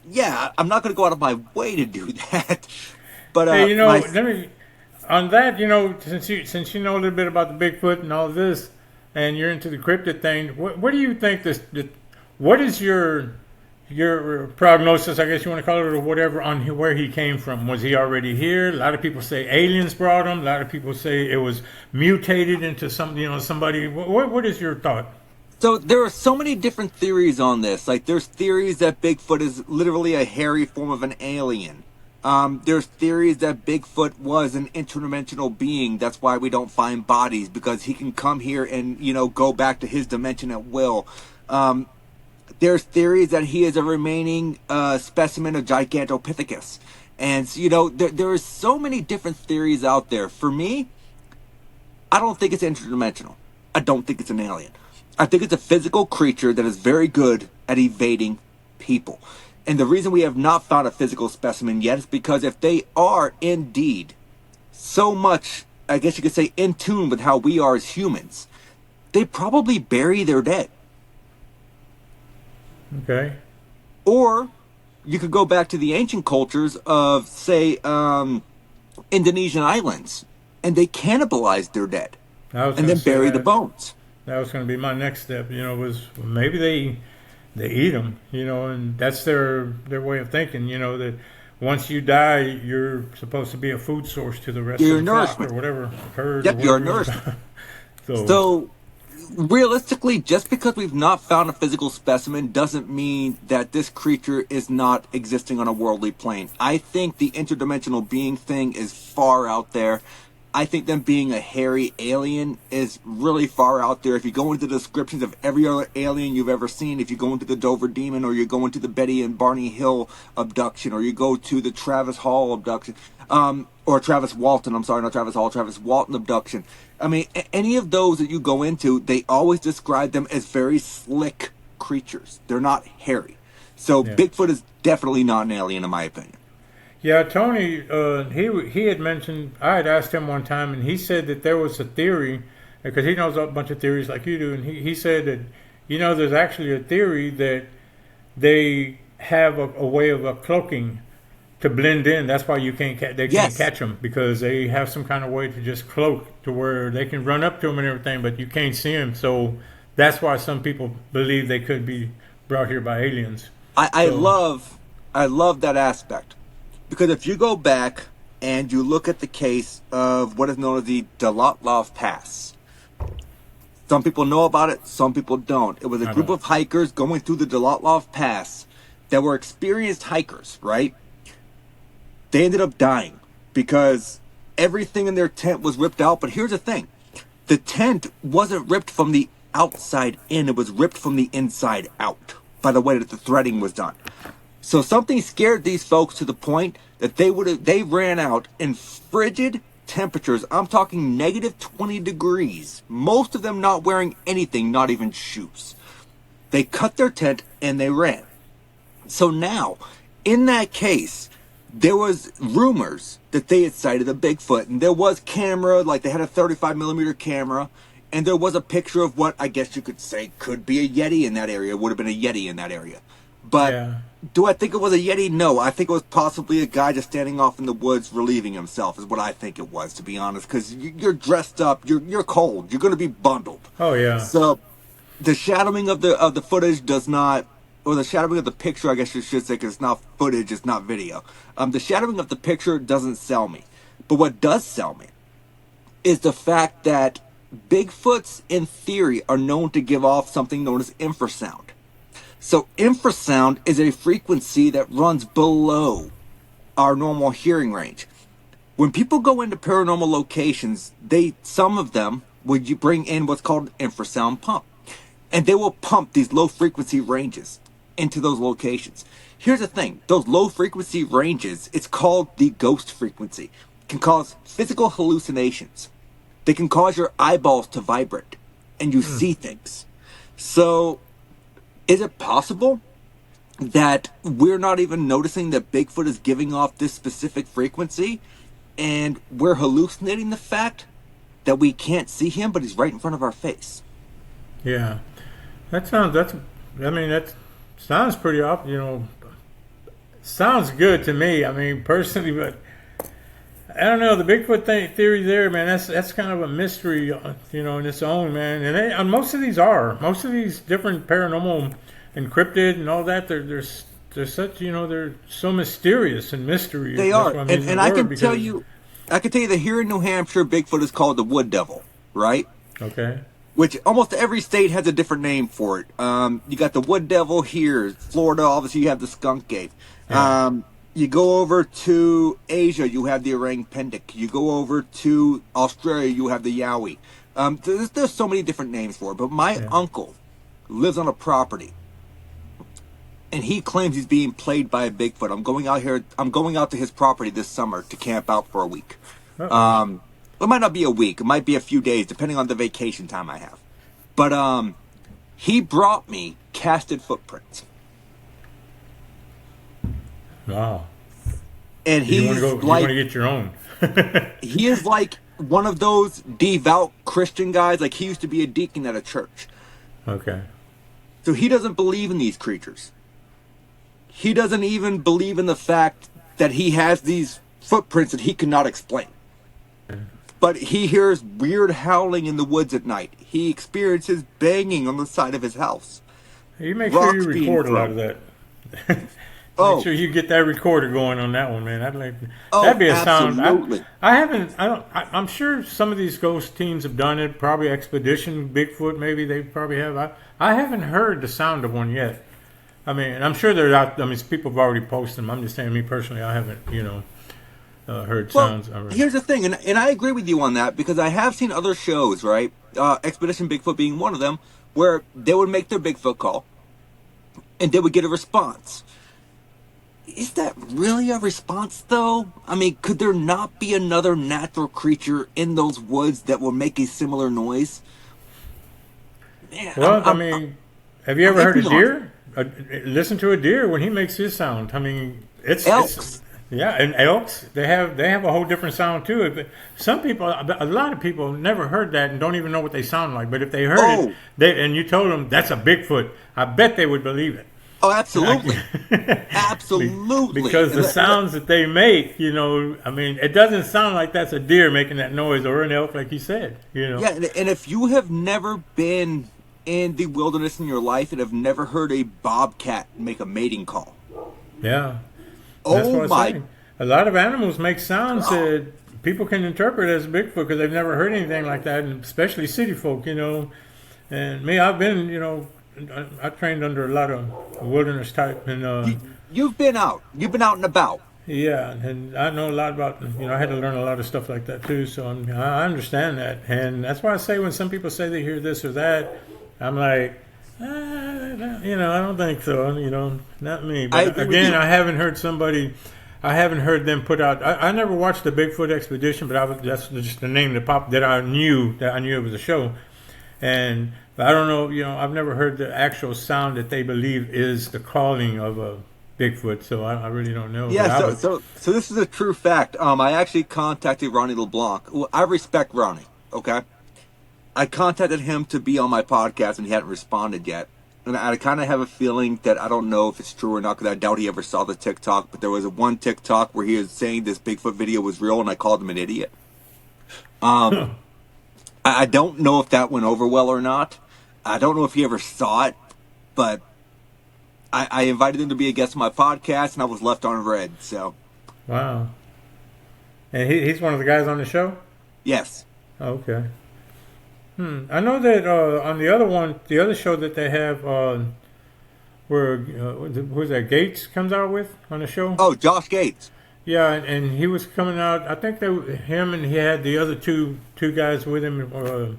S2: yeah, I'm not going to go out of my way to do that. But
S1: Hey, let me on that. Since you know a little bit about the Bigfoot and all this, and you're into the cryptid thing, what do you think what is your prognosis, I guess you want to call it, or whatever, on where he came from? Was he already here? A lot of people say aliens brought him. A lot of people say it was mutated into somebody. What is your thought?
S2: So there are so many different theories on this. Like, there's theories that Bigfoot is literally a hairy form of an alien. There's theories that Bigfoot was an interdimensional being. That's why we don't find bodies, because he can come here and, go back to his dimension at will. There's theories that he is a remaining specimen of Gigantopithecus. And, there are so many different theories out there. For me, I don't think it's interdimensional. I don't think it's an alien. I think it's a physical creature that is very good at evading people. And the reason we have not found a physical specimen yet is because if they are indeed so much, I guess you could say, in tune with how we are as humans, they probably bury their dead.
S1: Okay.
S2: Or you could go back to the ancient cultures of, say, Indonesian islands, and they cannibalize their dead and then bury the bones.
S1: That was going to be my next step. Was maybe they eat them. And that's their way of thinking. That once you die, you're supposed to be a food source to the rest of the flock or whatever herd.
S2: Yep, you're nourishment. So realistically, just because we've not found a physical specimen doesn't mean that this creature is not existing on a worldly plane. I think the interdimensional being thing is far out there. I think them being a hairy alien is really far out there. If you go into the descriptions of every other alien you've ever seen, if you go into the Dover Demon, or you go into the Betty and Barney Hill abduction, or you go to the Travis Hall abduction, or Travis Walton, I'm sorry, not Travis Hall, Travis Walton abduction. I mean, any of those that you go into, they always describe them as very slick creatures. They're not hairy. So yeah. Bigfoot is definitely not an alien, in my opinion.
S1: Yeah, Tony, he had mentioned, I had asked him one time, and he said that there was a theory, because he knows a bunch of theories like you do, and he said that, there's actually a theory that they have a way of cloaking to blend in. That's why can't catch them, because they have some kind of way to just cloak to where they can run up to them and everything, but you can't see them. So that's why some people believe they could be brought here by aliens.
S2: I love that aspect. Because if you go back and you look at the case of what is known as the Dyatlov Pass, some people know about it, some people don't. It was a group of hikers going through the Dyatlov Pass that were experienced hikers, right? They ended up dying because everything in their tent was ripped out. But here's the thing. The tent wasn't ripped from the outside in. It was ripped from the inside out by the way that the threading was done. So something scared these folks to the point that they ran out in frigid temperatures. I'm talking negative 20 degrees. Most of them not wearing anything, not even shoes. They cut their tent and they ran. So now, in that case, there was rumors that they had sighted a Bigfoot, and there was camera, like they had a 35 millimeter camera, and there was a picture of what I guess you could say could be a Yeti in that area. It would have been a Yeti in that area. But do I think it was a Yeti? No, I think it was possibly a guy just standing off in the woods relieving himself is what I think it was, to be honest, because you're dressed up, you're cold, you're going to be bundled.
S1: Oh, yeah.
S2: So the shadowing of the footage does not, or the shadowing of the picture, I guess you should say, because it's not footage, it's not video. The shadowing of the picture doesn't sell me. But what does sell me is the fact that Bigfoots, in theory, are known to give off something known as infrasound. So infrasound is a frequency that runs below our normal hearing range. When people go into paranormal locations, some of them would bring in what's called an infrasound pump. And they will pump these low frequency ranges into those locations. Here's the thing, those low frequency ranges, it's called the ghost frequency, can cause physical hallucinations. They can cause your eyeballs to vibrate and you see things. So is it possible that we're not even noticing that Bigfoot is giving off this specific frequency and we're hallucinating the fact that we can't see him, but he's right in front of our face?
S1: Yeah. That sounds pretty sounds good to me. I mean, personally, but I don't know, the Bigfoot theory there, man. That's kind of a mystery, in its own, man. And most of these different paranormal and cryptid and all that. They're such, they're so mysterious and mystery.
S2: They are, and I can tell you that here in New Hampshire, Bigfoot is called the wood devil, right?
S1: Okay.
S2: Which almost every state has a different name for it. You got the wood devil here. Florida, obviously, you have the skunk ape. Yeah. You go over to Asia, you have the orang pendek. You go over to Australia, you have the yowie. There's so many different names for it. But my uncle lives on a property, and he claims he's being played by a Bigfoot. I'm going out to his property this summer to camp out for a week. It might not be a week. It might be a few days, depending on the vacation time I have. But he brought me casted footprints.
S1: Wow.
S2: And he's
S1: you want to get your own.
S2: He is like one of those devout Christian guys. Like, he used to be a deacon at a church.
S1: Okay.
S2: So he doesn't believe in these creatures. He doesn't even believe in the fact that he has these footprints that he cannot explain. But he hears weird howling in the woods at night. He experiences banging on the side of his house.
S1: You make sure you record a lot of that. Make sure you get that recorder going on that one, man. That'd be a
S2: absolutely.
S1: sound. I'm sure some of these ghost teams have done it. Probably Expedition Bigfoot, maybe they probably have. I haven't heard the sound of one yet. I mean, I'm sure they're out. I mean, people have already posted them. I'm just saying, me personally, I haven't, heard sounds.
S2: Here's the thing, and I agree with you on that, because I have seen other shows, right? Expedition Bigfoot being one of them, where they would make their Bigfoot call, and they would get a response. Is that really a response, though? I mean, could there not be another natural creature in those woods that will make a similar noise? Man,
S1: have you ever heard a deer? Listen to a deer when he makes his sound. I mean,
S2: elks.
S1: And elks, they have a whole different sound too. Some people, a lot of people, never heard that and don't even know what they sound like. But if they heard it, and you told them that's a Bigfoot, I bet they would believe it.
S2: Oh, absolutely. Absolutely.
S1: Because the sounds that they make, it doesn't sound like that's a deer making that noise or an elk, like you said,
S2: Yeah, and if you have never been in the wilderness in your life and have never heard a bobcat make a mating call.
S1: Yeah. That's what I'm saying. A lot of animals make sounds that people can interpret as Bigfoot because they've never heard anything like that, and especially city folk, And me, I've been, I trained under a lot of wilderness type, and
S2: you've been out and about.
S1: Yeah, and I know a lot about. I had to learn a lot of stuff like that too. So I understand that, and that's why I say when some people say they hear this or that, I'm like, I don't think so. Not me. But again, I haven't heard them put out. I never watched the Bigfoot Expedition, but that's just the name that popped that I knew it was a show, and. But I don't know, I've never heard the actual sound that they believe is the calling of a Bigfoot, so I really don't know.
S2: Yeah, so this is a true fact. I actually contacted Ronnie LeBlanc. Well, I respect Ronnie, okay? I contacted him to be on my podcast, and he hadn't responded yet. And I kind of have a feeling that I don't know if it's true or not, because I doubt he ever saw the TikTok, but there was one TikTok where he was saying this Bigfoot video was real, and I called him an idiot. I don't know if that went over well or not. I don't know if he ever saw it, but I invited him to be a guest on my podcast, and I was left on red. So,
S1: wow. And he's one of the guys on the show?
S2: Yes.
S1: Okay. I know that on the other show that they have, where who's that? Gates comes out with on the show.
S2: Oh, Josh Gates.
S1: Yeah, and he was coming out. I think him and he had the other two guys with him.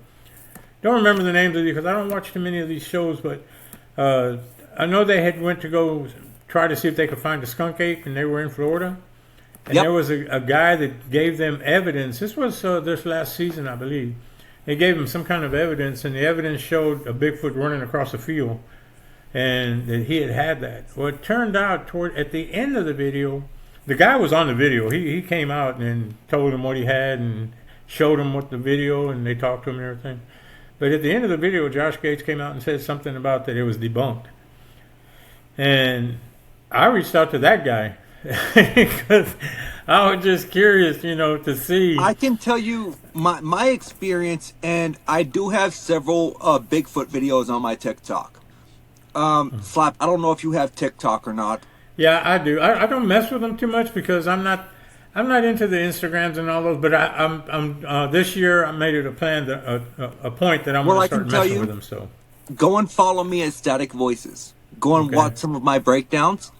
S1: Don't remember the names of these because I don't watch too many of these shows, but I know they had went to go try to see if they could find a skunk ape, and they were in Florida. And there was a guy that gave them evidence. This was this last season, I believe. They gave him some kind of evidence, and the evidence showed a Bigfoot running across a field, and that he had that. Well, it turned out at the end of the video, the guy was on the video. He came out and told him what he had and showed him what the video, and they talked to him and everything. But at the end of the video, Josh Gates came out and said something about that it was debunked. And I reached out to that guy. Because I was just curious, to see.
S2: I can tell you my experience, and I do have several Bigfoot videos on my TikTok. Slap, I don't know if you have TikTok or not.
S1: Yeah, I do. I don't mess with them too much because I'm not into the Instagrams and all those. But I'm this year I made it a plan, a point that I'm going to start messing with them. So
S2: go and follow me at Static Voices. Go and watch some of my breakdowns.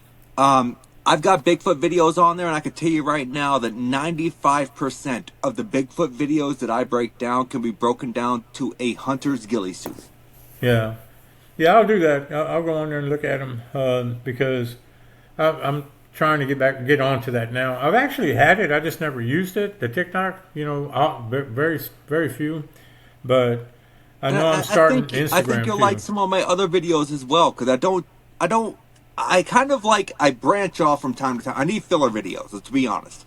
S2: I've got Bigfoot videos on there, and I can tell you right now that 95% of the Bigfoot videos that I break down can be broken down to a hunter's ghillie suit.
S1: Yeah, I'll do that. I'll go on there and look at them because I'm trying to get onto that now. I've actually had it. I just never used it. The TikTok, very very few, but I know I'm starting Instagram.
S2: I think you'll like some of my other videos as well because I kind of I branch off from time to time. I need filler videos, to be honest,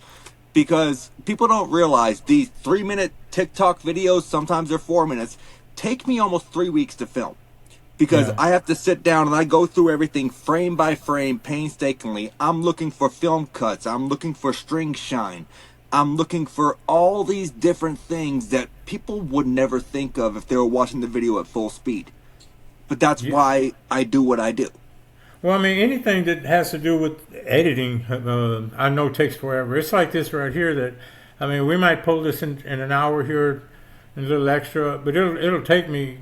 S2: because people don't realize these 3-minute TikTok videos, sometimes they're 4 minutes, take me almost 3 weeks to film. Because I have to sit down and I go through everything frame by frame painstakingly. I'm looking for film cuts. I'm looking for string shine. I'm looking for all these different things that people would never think of if they were watching the video at full speed. But that's why I do what I do.
S1: Well, I mean, anything that has to do with editing, I know takes forever. It's like this right here that, I mean, we might pull this in an hour here, and a little extra, but it'll take me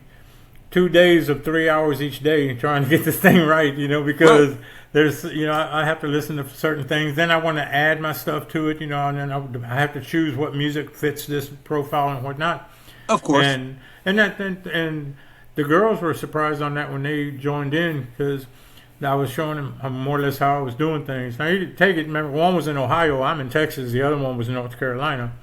S1: 2 days of 3 hours each day trying to get this thing right, because there's, I have to listen to certain things. Then I want to add my stuff to it, and then I have to choose what music fits this profile and whatnot.
S2: Of course.
S1: And the girls were surprised on that when they joined in because I was showing them more or less how I was doing things. Now, you take it, remember, one was in Ohio, I'm in Texas, the other one was in North Carolina.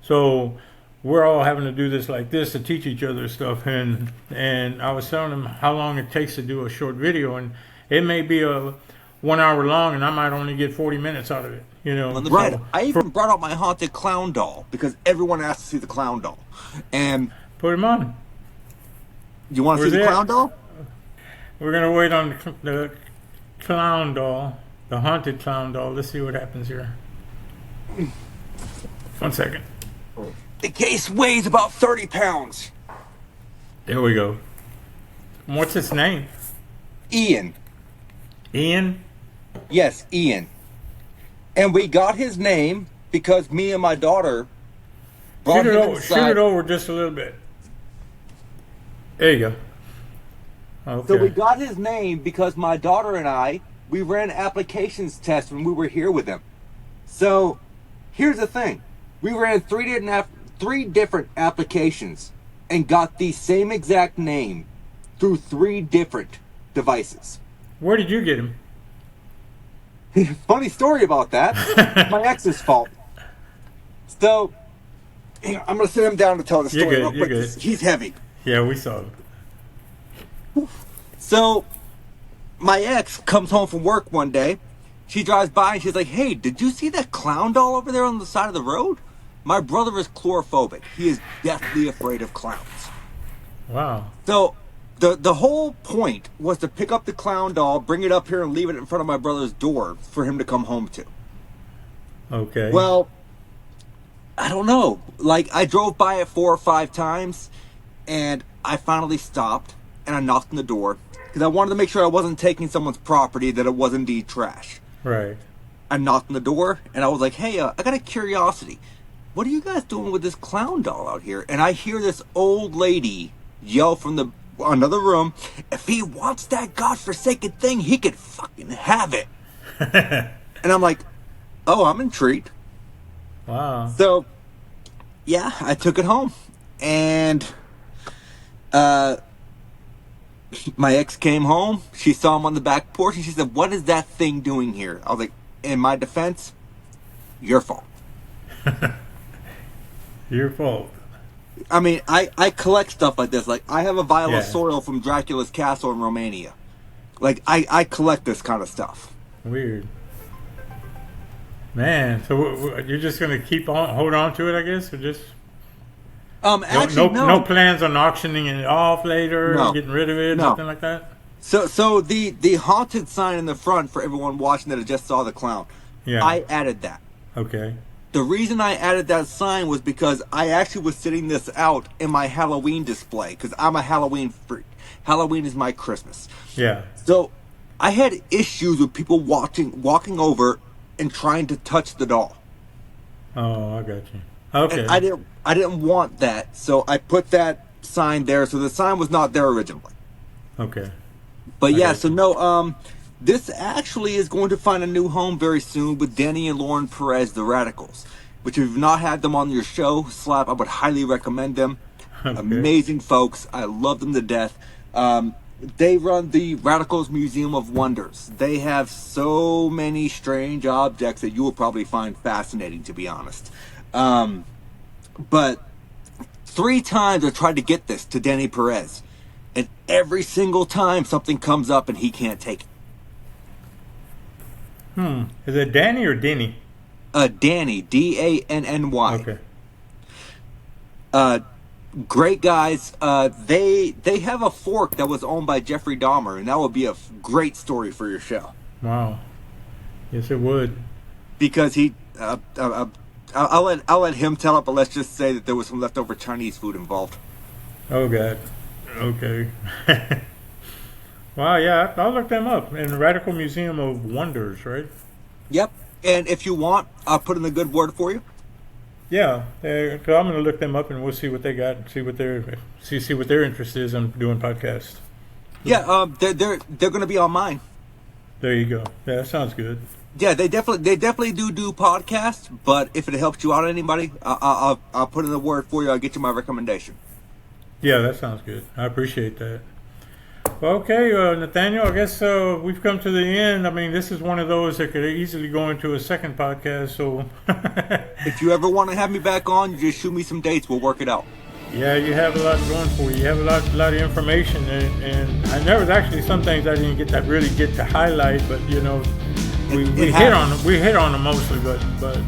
S1: So we're all having to do this like this to teach each other stuff. And I was telling them how long it takes to do a short video. And it may be a 1 hour long, and I might only get 40 minutes out of it.
S2: Right. I even brought out my haunted clown doll because everyone asked to see the clown doll. And
S1: put him on.
S2: You want to see the clown doll?
S1: We're going to wait on the clown doll, the haunted clown doll. Let's see what happens here. 1 second.
S2: The case weighs about 30 pounds.
S1: There we go. What's its name?
S2: Ian.
S1: Ian?
S2: Yes, Ian. And we got his name because me and my daughter brought him inside.
S1: Shoot it over just a little bit. There you go. Okay.
S2: So we got his name because my daughter and we ran applications tests when we were here with him. So here's the thing. We ran three different applications and got the same exact name through 3 different devices.
S1: Where did you get him?
S2: Funny story about that. My ex's fault. So I'm going to sit him down to tell the story real quick. He's heavy.
S1: Yeah, we saw him.
S2: So, my ex comes home from work one day. She drives by and she's like, "Hey, did you see that clown doll over there on the side of the road?" My brother is chlorophobic. He is deathly afraid of clowns.
S1: Wow.
S2: So, the whole point was to pick up the clown doll, bring it up here, and leave it in front of my brother's door for him to come home to.
S1: Okay.
S2: Well, I don't know. I drove by it 4 or 5 times, and I finally stopped, and I knocked on the door. Because I wanted to make sure I wasn't taking someone's property, that it was indeed trash.
S1: Right.
S2: I knocked on the door, and I was like, "Hey, I got a curiosity. What are you guys doing with this clown doll out here?" And I hear this old lady yell from another room, "If he wants that godforsaken thing, he could fucking have it." And I'm like, "Oh, I'm intrigued."
S1: Wow.
S2: So, yeah, I took it home. And my ex came home. She saw him on the back porch, and she said, "What is that thing doing here?" I was like, in my defense, your fault.
S1: Your fault.
S2: I mean, I collect stuff like this. I have a vial of soil from Dracula's castle in Romania. I collect this kind of stuff.
S1: Weird. Man, so you're just going to hold on to it, I guess? Or just...
S2: Actually,
S1: no plans on auctioning it off later,
S2: no.
S1: Getting rid of it, something like that?
S2: So the haunted sign in the front for everyone watching that just saw the clown.
S1: Yeah.
S2: I added that.
S1: Okay.
S2: The reason I added that sign was because I actually was sitting this out in my Halloween display because I'm a Halloween freak. Halloween is my Christmas.
S1: Yeah.
S2: So I had issues with people walking over and trying to touch the doll.
S1: Oh, I got you. Okay.
S2: And I didn't want that, so I put that sign there. So the sign was not there originally.
S1: Okay.
S2: But yeah, so no, this actually is going to find a new home very soon with Danny and Lauren Perez, the Radicals. Which if you've not had them on your show, Slap, I would highly recommend them.
S1: Okay.
S2: Amazing folks. I love them to death. They run the Radicals Museum of Wonders. They have so many strange objects that you will probably find fascinating, to be honest. But 3 times I tried to get this to Danny Perez. And every single time something comes up and he can't take it.
S1: Is it Danny or Denny?
S2: Danny, Danny.
S1: Okay.
S2: Great guys. They have a fork that was owned by Jeffrey Dahmer, and that would be a great story for your show.
S1: Wow. Yes, it would.
S2: Because he, I'll let him tell it, but let's just say that there was some leftover Chinese food involved.
S1: Oh God. Okay. Wow. Yeah, I'll look them up in the Radical Museum of Wonders, right?
S2: Yep. And if you want, I'll put in a good word for you.
S1: Yeah, so I'm going to look them up and we'll see what they got, see what their interest is in doing podcasts.
S2: Yeah, they're going to be on mine.
S1: There you go. Yeah, that sounds good.
S2: Yeah, they definitely do podcasts. But if it helps you out, anybody, I'll put in a word for you. I'll get you my recommendation.
S1: Yeah, that sounds good. I appreciate that. Well, okay, Nathaniel, I guess we've come to the end. I mean, this is one of those that could easily go into a second podcast. So,
S2: if you ever want to have me back on, you just shoot me some dates. We'll work it out.
S1: Yeah, you have a lot going for you. You have a lot of information, and there was actually some things I didn't really get to highlight, but you know, we hit on them mostly, but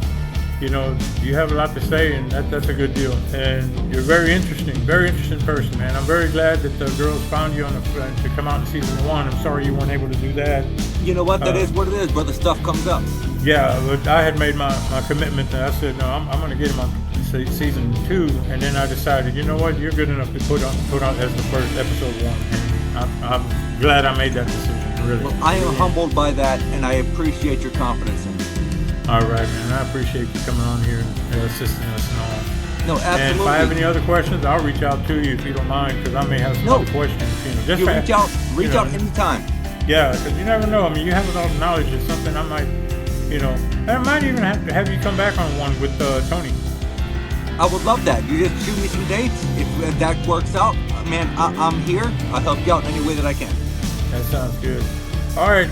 S1: you know, you have a lot to say, and that's a good deal. And you're very interesting person, man. I'm very glad that the girls found you to come out in season 1. I'm sorry you weren't able to do that.
S2: You know what? That is what it is, brother. Stuff comes up.
S1: Yeah, but I had made my commitment, and I said, no, I'm going to get him on season 2, and then I decided, you know what, you're good enough to put on as the first episode 1. And I'm glad I made that decision, really.
S2: Well, I am humbled by that, and I appreciate your confidence in me.
S1: All right, man. I appreciate you coming on here and assisting us and all.
S2: No, absolutely.
S1: And if I have any other questions, I'll reach out to you if you don't mind, because I may have some other questions. You know,
S2: just reach out anytime.
S1: Yeah, because you never know. I mean, you have a lot of knowledge. It's something I might, you know, I might even have you come back on one with Tony.
S2: I would love that. You just shoot me some dates. If that works out, man, I'm here. I'll help you out in any way that I can.
S1: That sounds good. All right.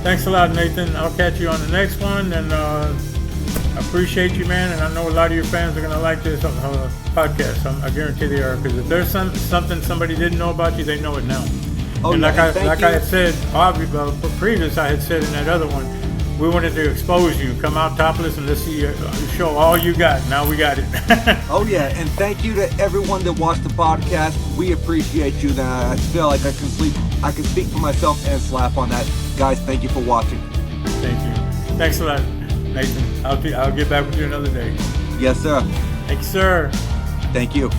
S1: Thanks a lot, Nathan. I'll catch you on the next one, and I appreciate you, man. And I know a lot of your fans are going to like this podcast. I guarantee they are, because if there's something somebody didn't know about you, they know it now.
S2: Oh,
S1: and
S2: yeah,
S1: I had said, previous, I had said in that other one, we wanted to expose you. Come out topless and let's see show all you got. Now we got it.
S2: Oh yeah, and thank you to everyone that watched the podcast. We appreciate you. I feel like I can speak for myself and Slap on that. Guys, thank you for watching.
S1: Thank you. Thanks a lot, Nathan. I'll get back with you another day.
S2: Yes, sir.
S1: Thank you, sir.
S2: Thank you.